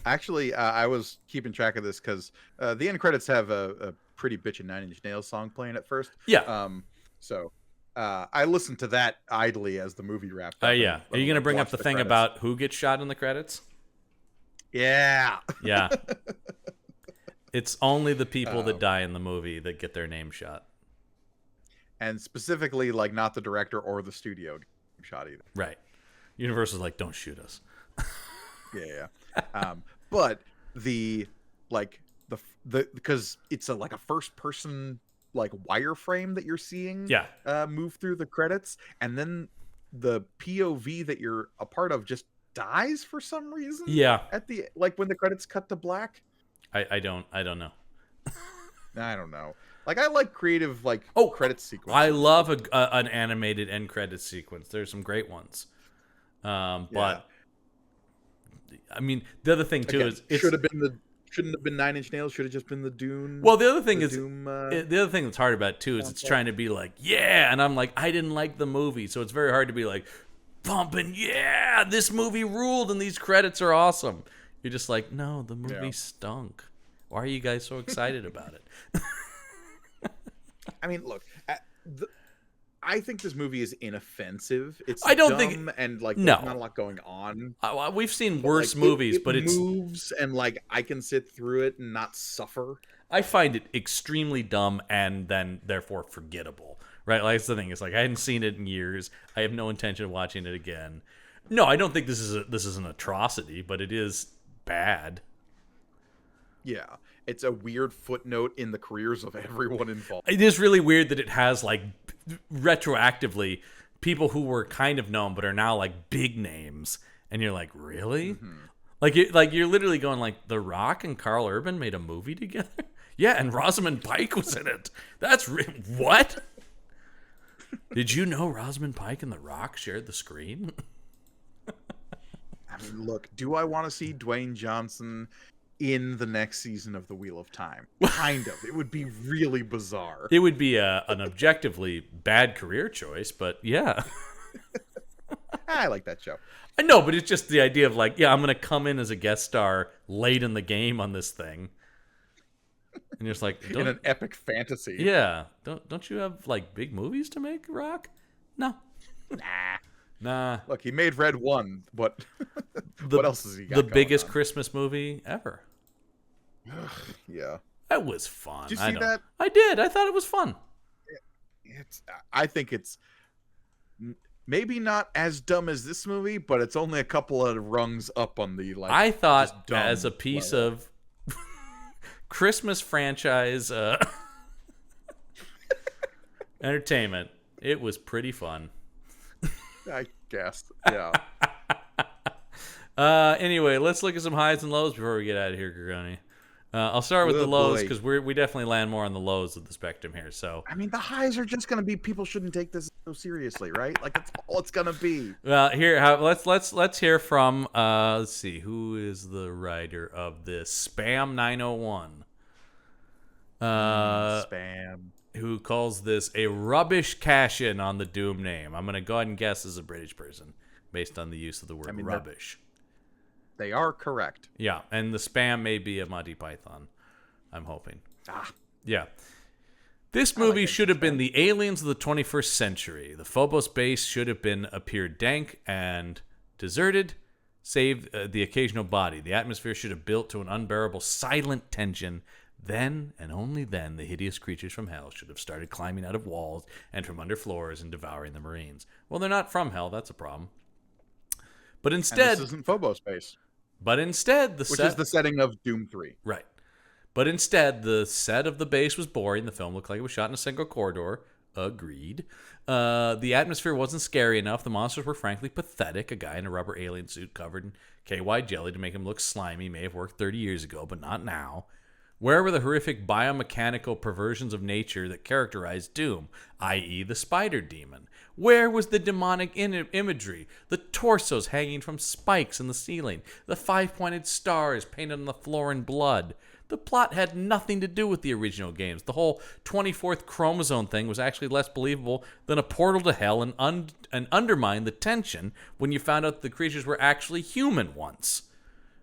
Actually, I was keeping track of this because the end credits have a pretty bitchin' Nine Inch Nails song playing at first. Yeah. So I listened to that idly as the movie wrapped up. Yeah. Are you going to bring up the thing about who gets shot in the credits? Yeah. Yeah. It's only the people that die in the movie that get their name shot. And specifically, like, not the director or the studio shot either. Right. Universal's like, don't shoot us. Yeah. But because it's like a first person like wireframe that you're seeing move through the credits, and then the POV that you're a part of just dies for some reason. Yeah. At the when the credits cut to black. I don't know. I don't know. Like, I like creative credit sequences. I love an animated end credit sequence. There's some great ones. But I mean, the other thing too is it shouldn't have been Nine Inch Nails. Should have just been the Dune. Well, the other thing the other thing that's hard about it too is it's trying to be like, yeah, and I'm like, I didn't like the movie, so it's very hard to be like pumping, yeah, this movie ruled and these credits are awesome. You're just like, no, the movie stunk. Why are you guys so excited about it? I mean, look, I think this movie is inoffensive. It's dumb and there's not a lot going on. We've seen worse movies, but it moves and I can sit through it and not suffer. I find it extremely dumb and then therefore forgettable, right? Like, that's the thing. It's like I hadn't seen it in years. I have no intention of watching it again. No, I don't think this is an atrocity, but it is bad. Yeah, it's a weird footnote in the careers of everyone involved. It is really weird that it has, like, retroactively people who were kind of known but are now, like, big names. And you're like, really? Mm-hmm. Like you're literally going, like, The Rock and Carl Urban made a movie together? Yeah, and Rosamund Pike was in it. That's what? Did you know Rosamund Pike and The Rock shared the screen? I mean, look, do I want to see Dwayne Johnson in the next season of The Wheel of Time? Kind of. It would be really bizarre. It would be an objectively bad career choice, but yeah. I like that show. I know, but it's just the idea of, like, yeah, I'm going to come in as a guest star late in the game on this thing. And you're just like, in an epic fantasy. Yeah. Don't you have, like, big movies to make, Rock? No. Nah. Look, he made Red 1, but what else has he got? The biggest Christmas movie ever. Yeah. That was fun. Did you see that? I did. I thought it was fun. I think it's maybe not as dumb as this movie, but it's only a couple of rungs up on the, like, I thought as a piece of Christmas franchise entertainment, it was pretty fun. I guess. Yeah. Anyway, let's look at some highs and lows before we get out of here, Gorgone. I'll start with the lows because we definitely land more on the lows of the spectrum here. So I mean, the highs are just going to be people shouldn't take this so seriously, right? Like, that's all it's going to be. Well, here, let's hear from let's see, who is the writer of this? Spam 901. Spam. Who calls this a rubbish cash-in on the Doom name. I'm going to go ahead and guess as a British person based on the use of the word rubbish. They are correct. Yeah, and the spam may be a Monty Python, I'm hoping. Yeah. This movie should have been the aliens of the 21st century. The Phobos base should have appeared dank and deserted, save the occasional body. The atmosphere should have built to an unbearable silent tension. Then, and only then, the hideous creatures from hell should have started climbing out of walls and from under floors and devouring the Marines. Well, they're not from hell. That's a problem. But instead... And this isn't Phobos base. But instead, which is the setting of Doom 3. Right. But instead, the set of the base was boring. The film looked like it was shot in a single corridor. Agreed. The atmosphere wasn't scary enough. The monsters were frankly pathetic. A guy in a rubber alien suit covered in KY jelly to make him look slimy may have worked 30 years ago, but not now. Where were the horrific biomechanical perversions of nature that characterized Doom, i.e. the spider demon? Where was the demonic imagery, the torsos hanging from spikes in the ceiling, the five-pointed stars painted on the floor in blood? The plot had nothing to do with the original games. The whole 24th chromosome thing was actually less believable than a portal to hell and undermined the tension when you found out the creatures were actually human once.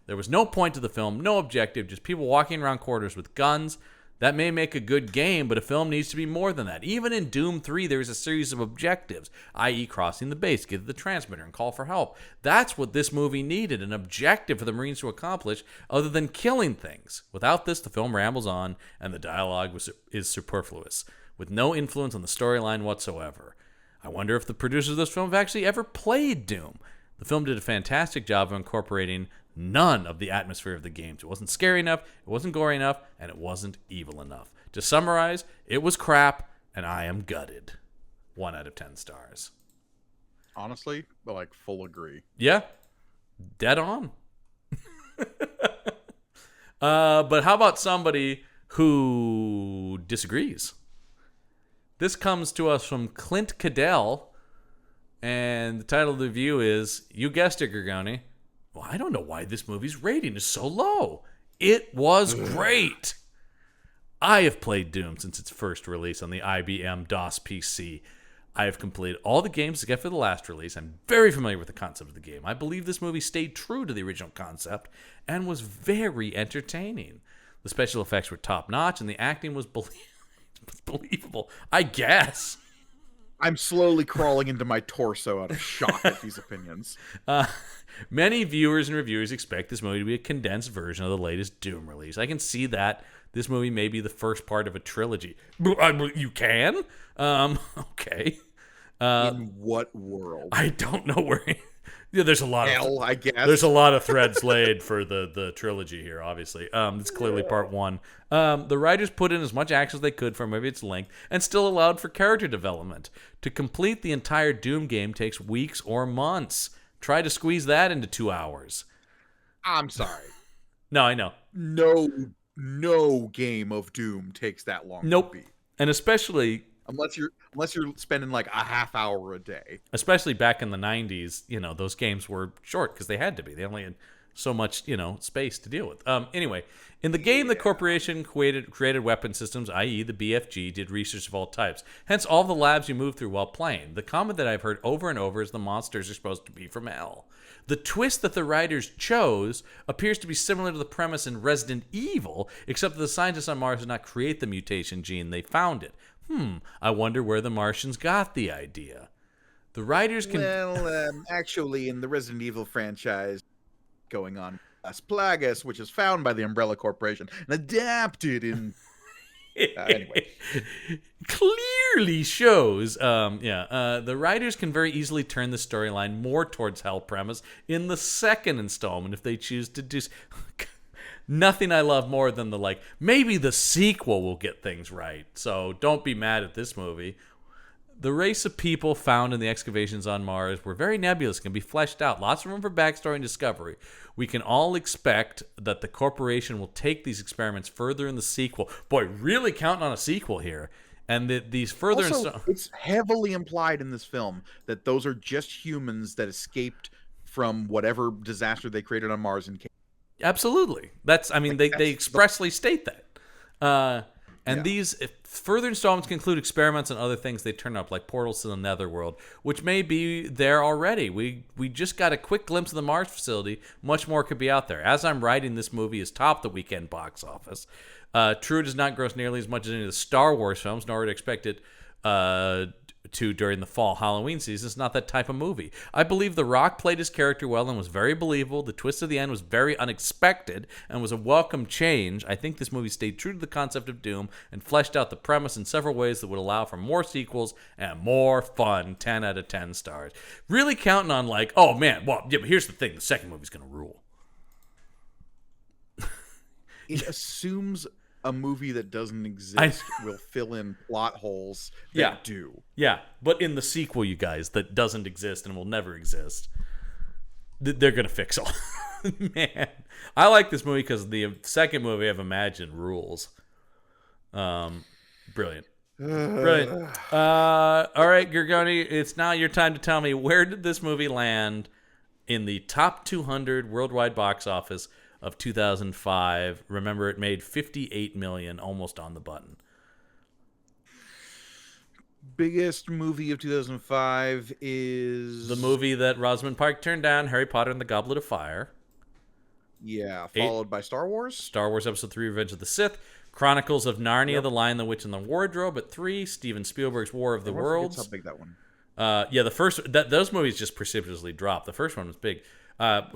There was no point to the film, no objective, just people walking around corridors with guns. That may make a good game, but a film needs to be more than that. Even in Doom 3, there is a series of objectives, i.e. crossing the base, get to the transmitter, and call for help. That's what this movie needed, an objective for the Marines to accomplish other than killing things. Without this, the film rambles on, and the dialogue is superfluous, with no influence on the storyline whatsoever. I wonder if the producers of this film have actually ever played Doom. The film did a fantastic job of incorporating none of the atmosphere of the games. It wasn't scary enough, it wasn't gory enough, and it wasn't evil enough. To summarize, it was crap, and I am gutted. 1 out of 10 stars. Honestly, like, full agree. Yeah, dead on. But how about somebody who disagrees? This comes to us from Clint Cadell, and the title of the review is, you guessed it, Gorgone, well, I don't know why this movie's rating is so low. It was great. I have played Doom since its first release on the IBM DOS PC. I have completed all the games except for the last release. I'm very familiar with the concept of the game. I believe this movie stayed true to the original concept and was very entertaining. The special effects were top-notch and the acting was believable. I guess. I'm slowly crawling into my torso out of shock at these opinions. Many viewers and reviewers expect this movie to be a condensed version of the latest Doom release. I can see that this movie may be the first part of a trilogy. You can? Okay. In what world? I don't know where. Yeah, there's a lot Hell, I guess. There's a lot of threads laid for the trilogy here, obviously. It's clearly part one. The writers put in as much action as they could for maybe its length and still allowed for character development. To complete the entire Doom game takes weeks or months. Try to squeeze that into 2 hours. I'm sorry. No, I know. No game of Doom takes that long Nope. to beat. And especially... Unless you're spending like a half hour a day. Especially back in the 90s, those games were short because they had to be. They only had so much, space to deal with. Anyway, in the game, the corporation created weapon systems, i.e. the BFG, did research of all types. Hence, all the labs you move through while playing. The comment that I've heard over and over is the monsters are supposed to be from hell. The twist that the writers chose appears to be similar to the premise in Resident Evil, except that the scientists on Mars did not create the mutation gene, they found it. I wonder where the Martians got the idea. The writers can... Well, actually, in the Resident Evil franchise, going on Las Plagas, which is found by the Umbrella Corporation and adapted in... anyway. Clearly shows, the writers can very easily turn the storyline more towards hell premise in the second installment if they choose to do... Nothing I love more than maybe the sequel will get things right, so don't be mad at this movie. The race of people found in the excavations on Mars were very nebulous, can be fleshed out, lots of room for backstory and discovery. We can all expect that the corporation will take these experiments further in the sequel. Boy, really counting on a sequel here. And these further... Also, it's heavily implied in this film that those are just humans that escaped from whatever disaster they created on Mars and came. Absolutely. They expressly state that. These further installments can include experiments and other things they turn up, like portals to the Netherworld, which may be there already. We just got a quick glimpse of the Mars facility. Much more could be out there. As I'm writing, this movie has topped the weekend box office. True, it does not gross nearly as much as any of the Star Wars films, nor would I expect it to during the fall Halloween season. It's not that type of movie. I believe The Rock played his character well and was very believable. The twist of the end was very unexpected and was a welcome change. I think this movie stayed true to the concept of Doom and fleshed out the premise in several ways that would allow for more sequels and more fun. 10 out of 10 stars. Really counting on but here's the thing. The second movie's going to rule. It assumes a movie that doesn't exist will fill in plot holes that do. Yeah, but in the sequel, you guys, that doesn't exist and will never exist, they're going to fix all. Man, I like this movie because the second movie I've imagined rules. Brilliant. Brilliant. All right, Gorgone, it's now your time to tell me, where did this movie land in the top 200 worldwide box office of 2005. Remember, it made $58 million, almost on the button. Biggest movie of 2005 is the movie that Rosamund Pike turned down, Harry Potter and the Goblet of Fire. Yeah, followed by Star Wars. Star Wars Episode 3, Revenge of the Sith. Chronicles of Narnia, The Lion, the Witch, and the Wardrobe at 3. Steven Spielberg's War of the Worlds. How big that one? The first those movies just precipitously dropped. The first one was big.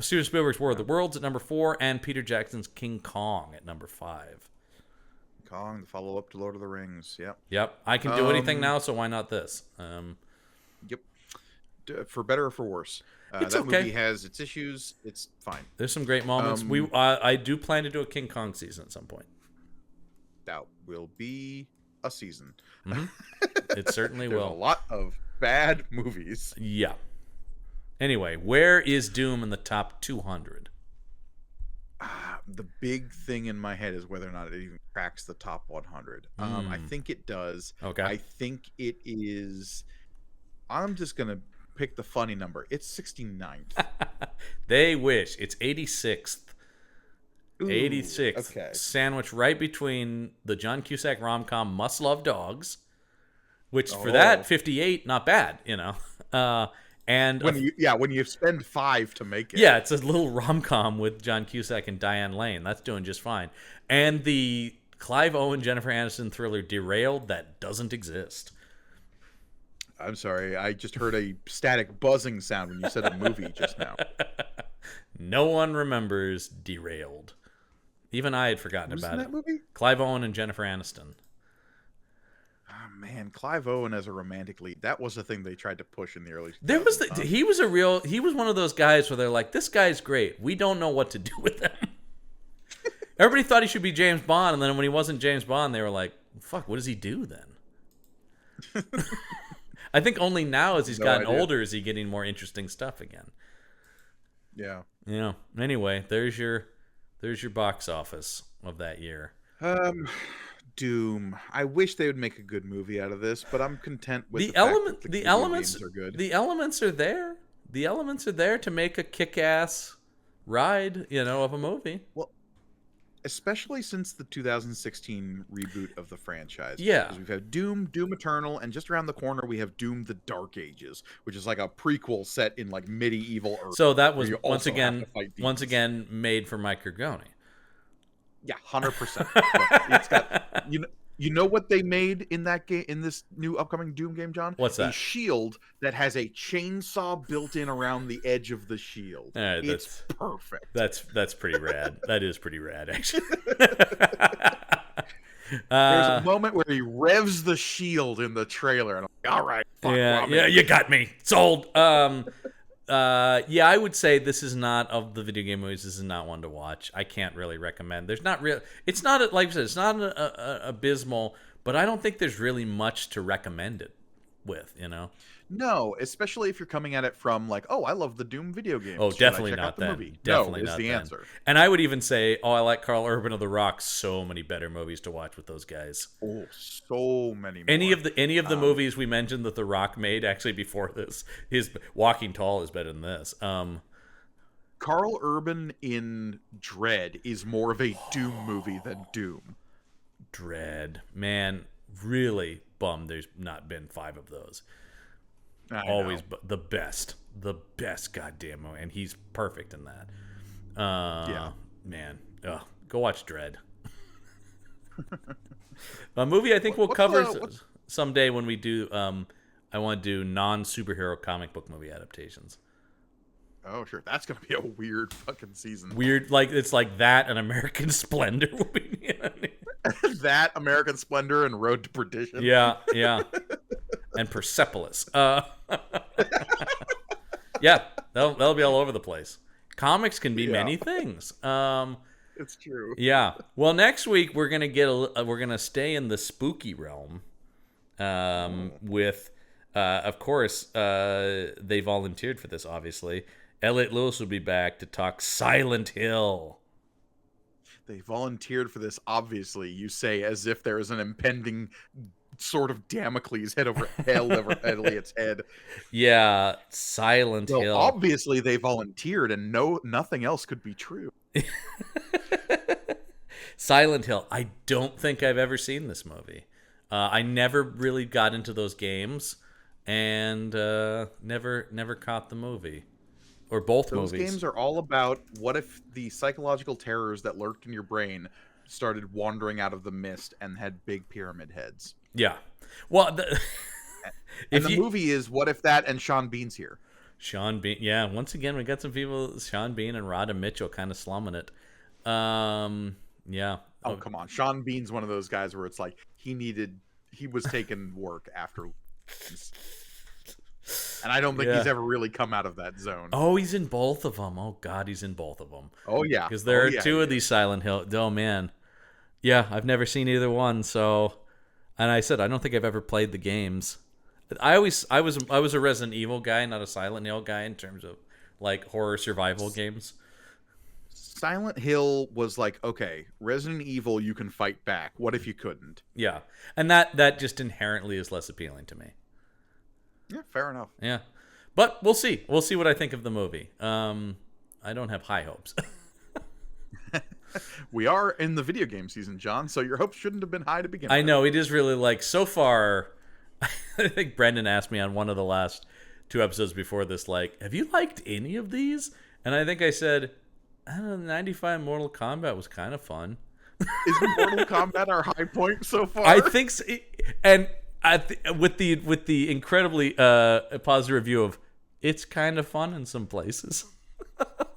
Steven Spielberg's War of the Worlds at number 4, and Peter Jackson's King Kong at number 5. Kong, the follow-up to Lord of the Rings. Yep. I can do anything now, so why not this? Yep. For better or for worse. It's that okay. movie has its issues. It's fine. There's some great moments. I do plan to do a King Kong season at some point. That will be a season. Mm-hmm. It certainly There's will. A lot of bad movies. Yeah. Anyway, where is Doom in the top 200? The big thing in my head is whether or not it even cracks the top 100. I think it does. Okay. I think it is. I'm just going to pick the funny number. It's 69th. They wish. It's 86th. Ooh, 86th. Okay. Sandwiched right between the John Cusack rom-com Must Love Dogs, which for that, 58, not bad, And when you spend 5 to make it. Yeah, it's a little rom-com with John Cusack and Diane Lane. That's doing just fine. And the Clive Owen, Jennifer Aniston thriller Derailed that doesn't exist. I'm sorry. I just heard a static buzzing sound when you said a movie just now. No one remembers Derailed. Even I had forgotten Who's about in it. that movie? Clive Owen and Jennifer Aniston. Oh, man, Clive Owen as a romantic lead. That was the thing they tried to push in the early 2000s. He was one of those guys where they're like, this guy's great. We don't know what to do with him. Everybody thought he should be James Bond, and then when he wasn't James Bond, they were like, fuck, what does he do then? I think only now as he's gotten older is he getting more interesting stuff again. Yeah. Yeah. Anyway, there's your box office of that year. Doom. I wish they would make a good movie out of this, but I'm content with the elements are good. The elements are there. The elements are there to make a kick-ass ride, of a movie. Well, especially since the 2016 reboot of the franchise. Yeah. Because we've had Doom Eternal, and just around the corner we have Doom the Dark Ages, which is like a prequel set in like medieval Earth. So that was once again made for Mike Gorgone. Yeah, 100%. It's got you know what they made in that game, in this new upcoming Doom game, John? What's that? A shield that has a chainsaw built in around the edge of the shield. It's perfect. That's pretty rad. That is pretty rad, actually. There's a moment where he revs the shield in the trailer, and I'm like, all right, fuck, yeah, you got me sold. I would say this is not, of the video game movies, this is not one to watch. I can't really recommend. It's not like I said, it's not abysmal, but I don't think there's really much to recommend it with, No, especially if you're coming at it from like, oh, I love the Doom video games. Oh, definitely not that. Definitely not the then. answer. And I would even say, oh, I like Carl Urban of The Rock. So many better movies to watch with those guys. Oh, so many more. Any of the movies we mentioned that The Rock made actually before this, his Walking Tall is better than this. Carl Urban in Dread is more of a Doom movie than Doom. Dread, man, really bummed there's not been 5 of those. Always the best goddamn movie, and he's perfect in that. Man, go watch Dread. A movie I think we'll cover someday when we do. I want to do non-superhero comic book movie adaptations. Oh, sure, that's gonna be a weird fucking season. Weird, like it's like that and American Splendor will be. That, American Splendor, and Road to Perdition. Yeah. And Persepolis. Yeah, that'll be all over the place. Comics can be many things. It's true. Yeah. Well, next week we're gonna stay in the spooky realm. With, of course, they volunteered for this. Obviously, Elliot Lewis will be back to talk Silent Hill. They volunteered for this, obviously, you say, as if there is an impending sort of Damocles head over Elliot's head. Yeah, Silent Hill. Obviously they volunteered, and nothing else could be true. Silent Hill. I don't think I've ever seen this movie. I never really got into those games, and never caught the movie. Or both movies. Those games are all about what if the psychological terrors that lurked in your brain started wandering out of the mist and had big pyramid heads. Yeah. Well, the movie is what if that and Sean Bean's here. Sean Bean. Yeah, once again, we got some people, Sean Bean and Rhoda Mitchell, kind of slumming it. Yeah. Oh, come on. Sean Bean's one of those guys where it's like he was taking work after. And I don't think he's ever really come out of that zone. Oh, he's in both of them. Oh, God, he's in both of them. Oh, yeah. Because there are 2 of these Silent Hill. Oh, man. Yeah, I've never seen either one. So, and I said I don't think I've ever played the games. I was a Resident Evil guy, not a Silent Hill guy in terms of like horror survival games. Silent Hill was like, okay, Resident Evil, you can fight back. What if you couldn't? Yeah, and that just inherently is less appealing to me. Yeah, fair enough. Yeah, but we'll see. We'll see what I think of the movie. I don't have high hopes. We are in the video game season, John, so your hopes shouldn't have been high to begin with. I know, it is really like, so far, I think Brendan asked me on one of the last 2 episodes before this, like, have you liked any of these? And I think I said, I don't know, 95 Mortal Kombat was kind of fun. Is Mortal Kombat our high point so far? I think so. And with the incredibly positive review of it's kind of fun in some places.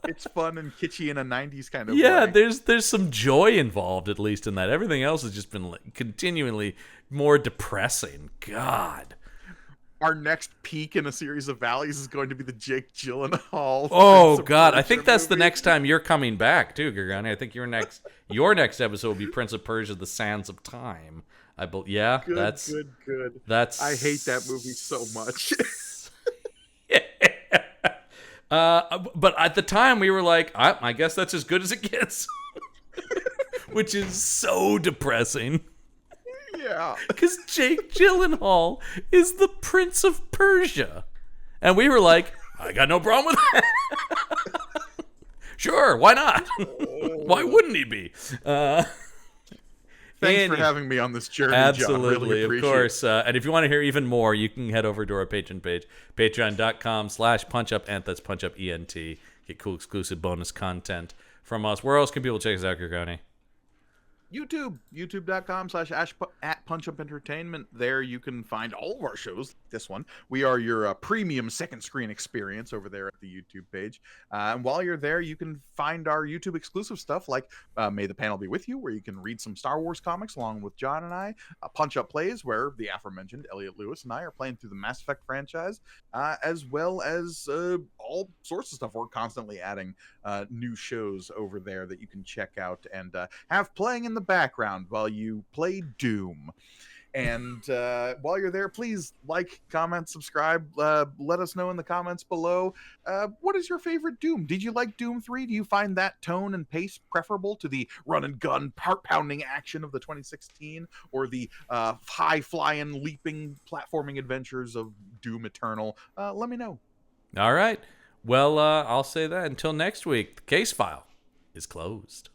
It's fun and kitschy in a 90s kind of way. There's some joy involved, at least in that. Everything else has just been continually more depressing. God. Our next peak in a series of valleys is going to be the Jake Gyllenhaal. Oh God, I think that's movie. The next time you're coming back too, Gorgone. I think your next episode will be Prince of Persia: The Sands of Time. Yeah, good. That's I hate that movie so much. But at the time we were like, I guess that's as good as it gets, which is so depressing. Yeah, because Jake Gyllenhaal is the Prince of Persia, and we were like, I got no problem with that. Sure, why not? Why wouldn't he be? Thanks for having me on this journey, absolutely, John. Really of course. And if you want to hear even more, you can head over to our Patreon page, patreon.com/punchupent. That's punchupent. Get cool exclusive bonus content from us. Where else can people check us out, Gorgone? youtube.com/@punchupentertainment. There you can find all of our shows. This one, we are your premium second screen experience over there at the YouTube page. And while you're there, you can find our YouTube exclusive stuff like May the Panel Be With You, where you can read some Star Wars comics along with John and I. Punch Up Plays, where the aforementioned Elliot Lewis and I are playing through the Mass Effect franchise, as well as all sorts of stuff. We're constantly adding new shows over there that you can check out and have playing in the background while you play Doom. And while you're there, please like, comment, subscribe. Let us know in the comments below. What is your favorite Doom? Did you like Doom 3? Do you find that tone and pace preferable to the run and gun, heart-pounding action of the 2016, or the high-flying, leaping, platforming adventures of Doom Eternal? Let me know. All right. Well, I'll say that until next week. The case file is closed.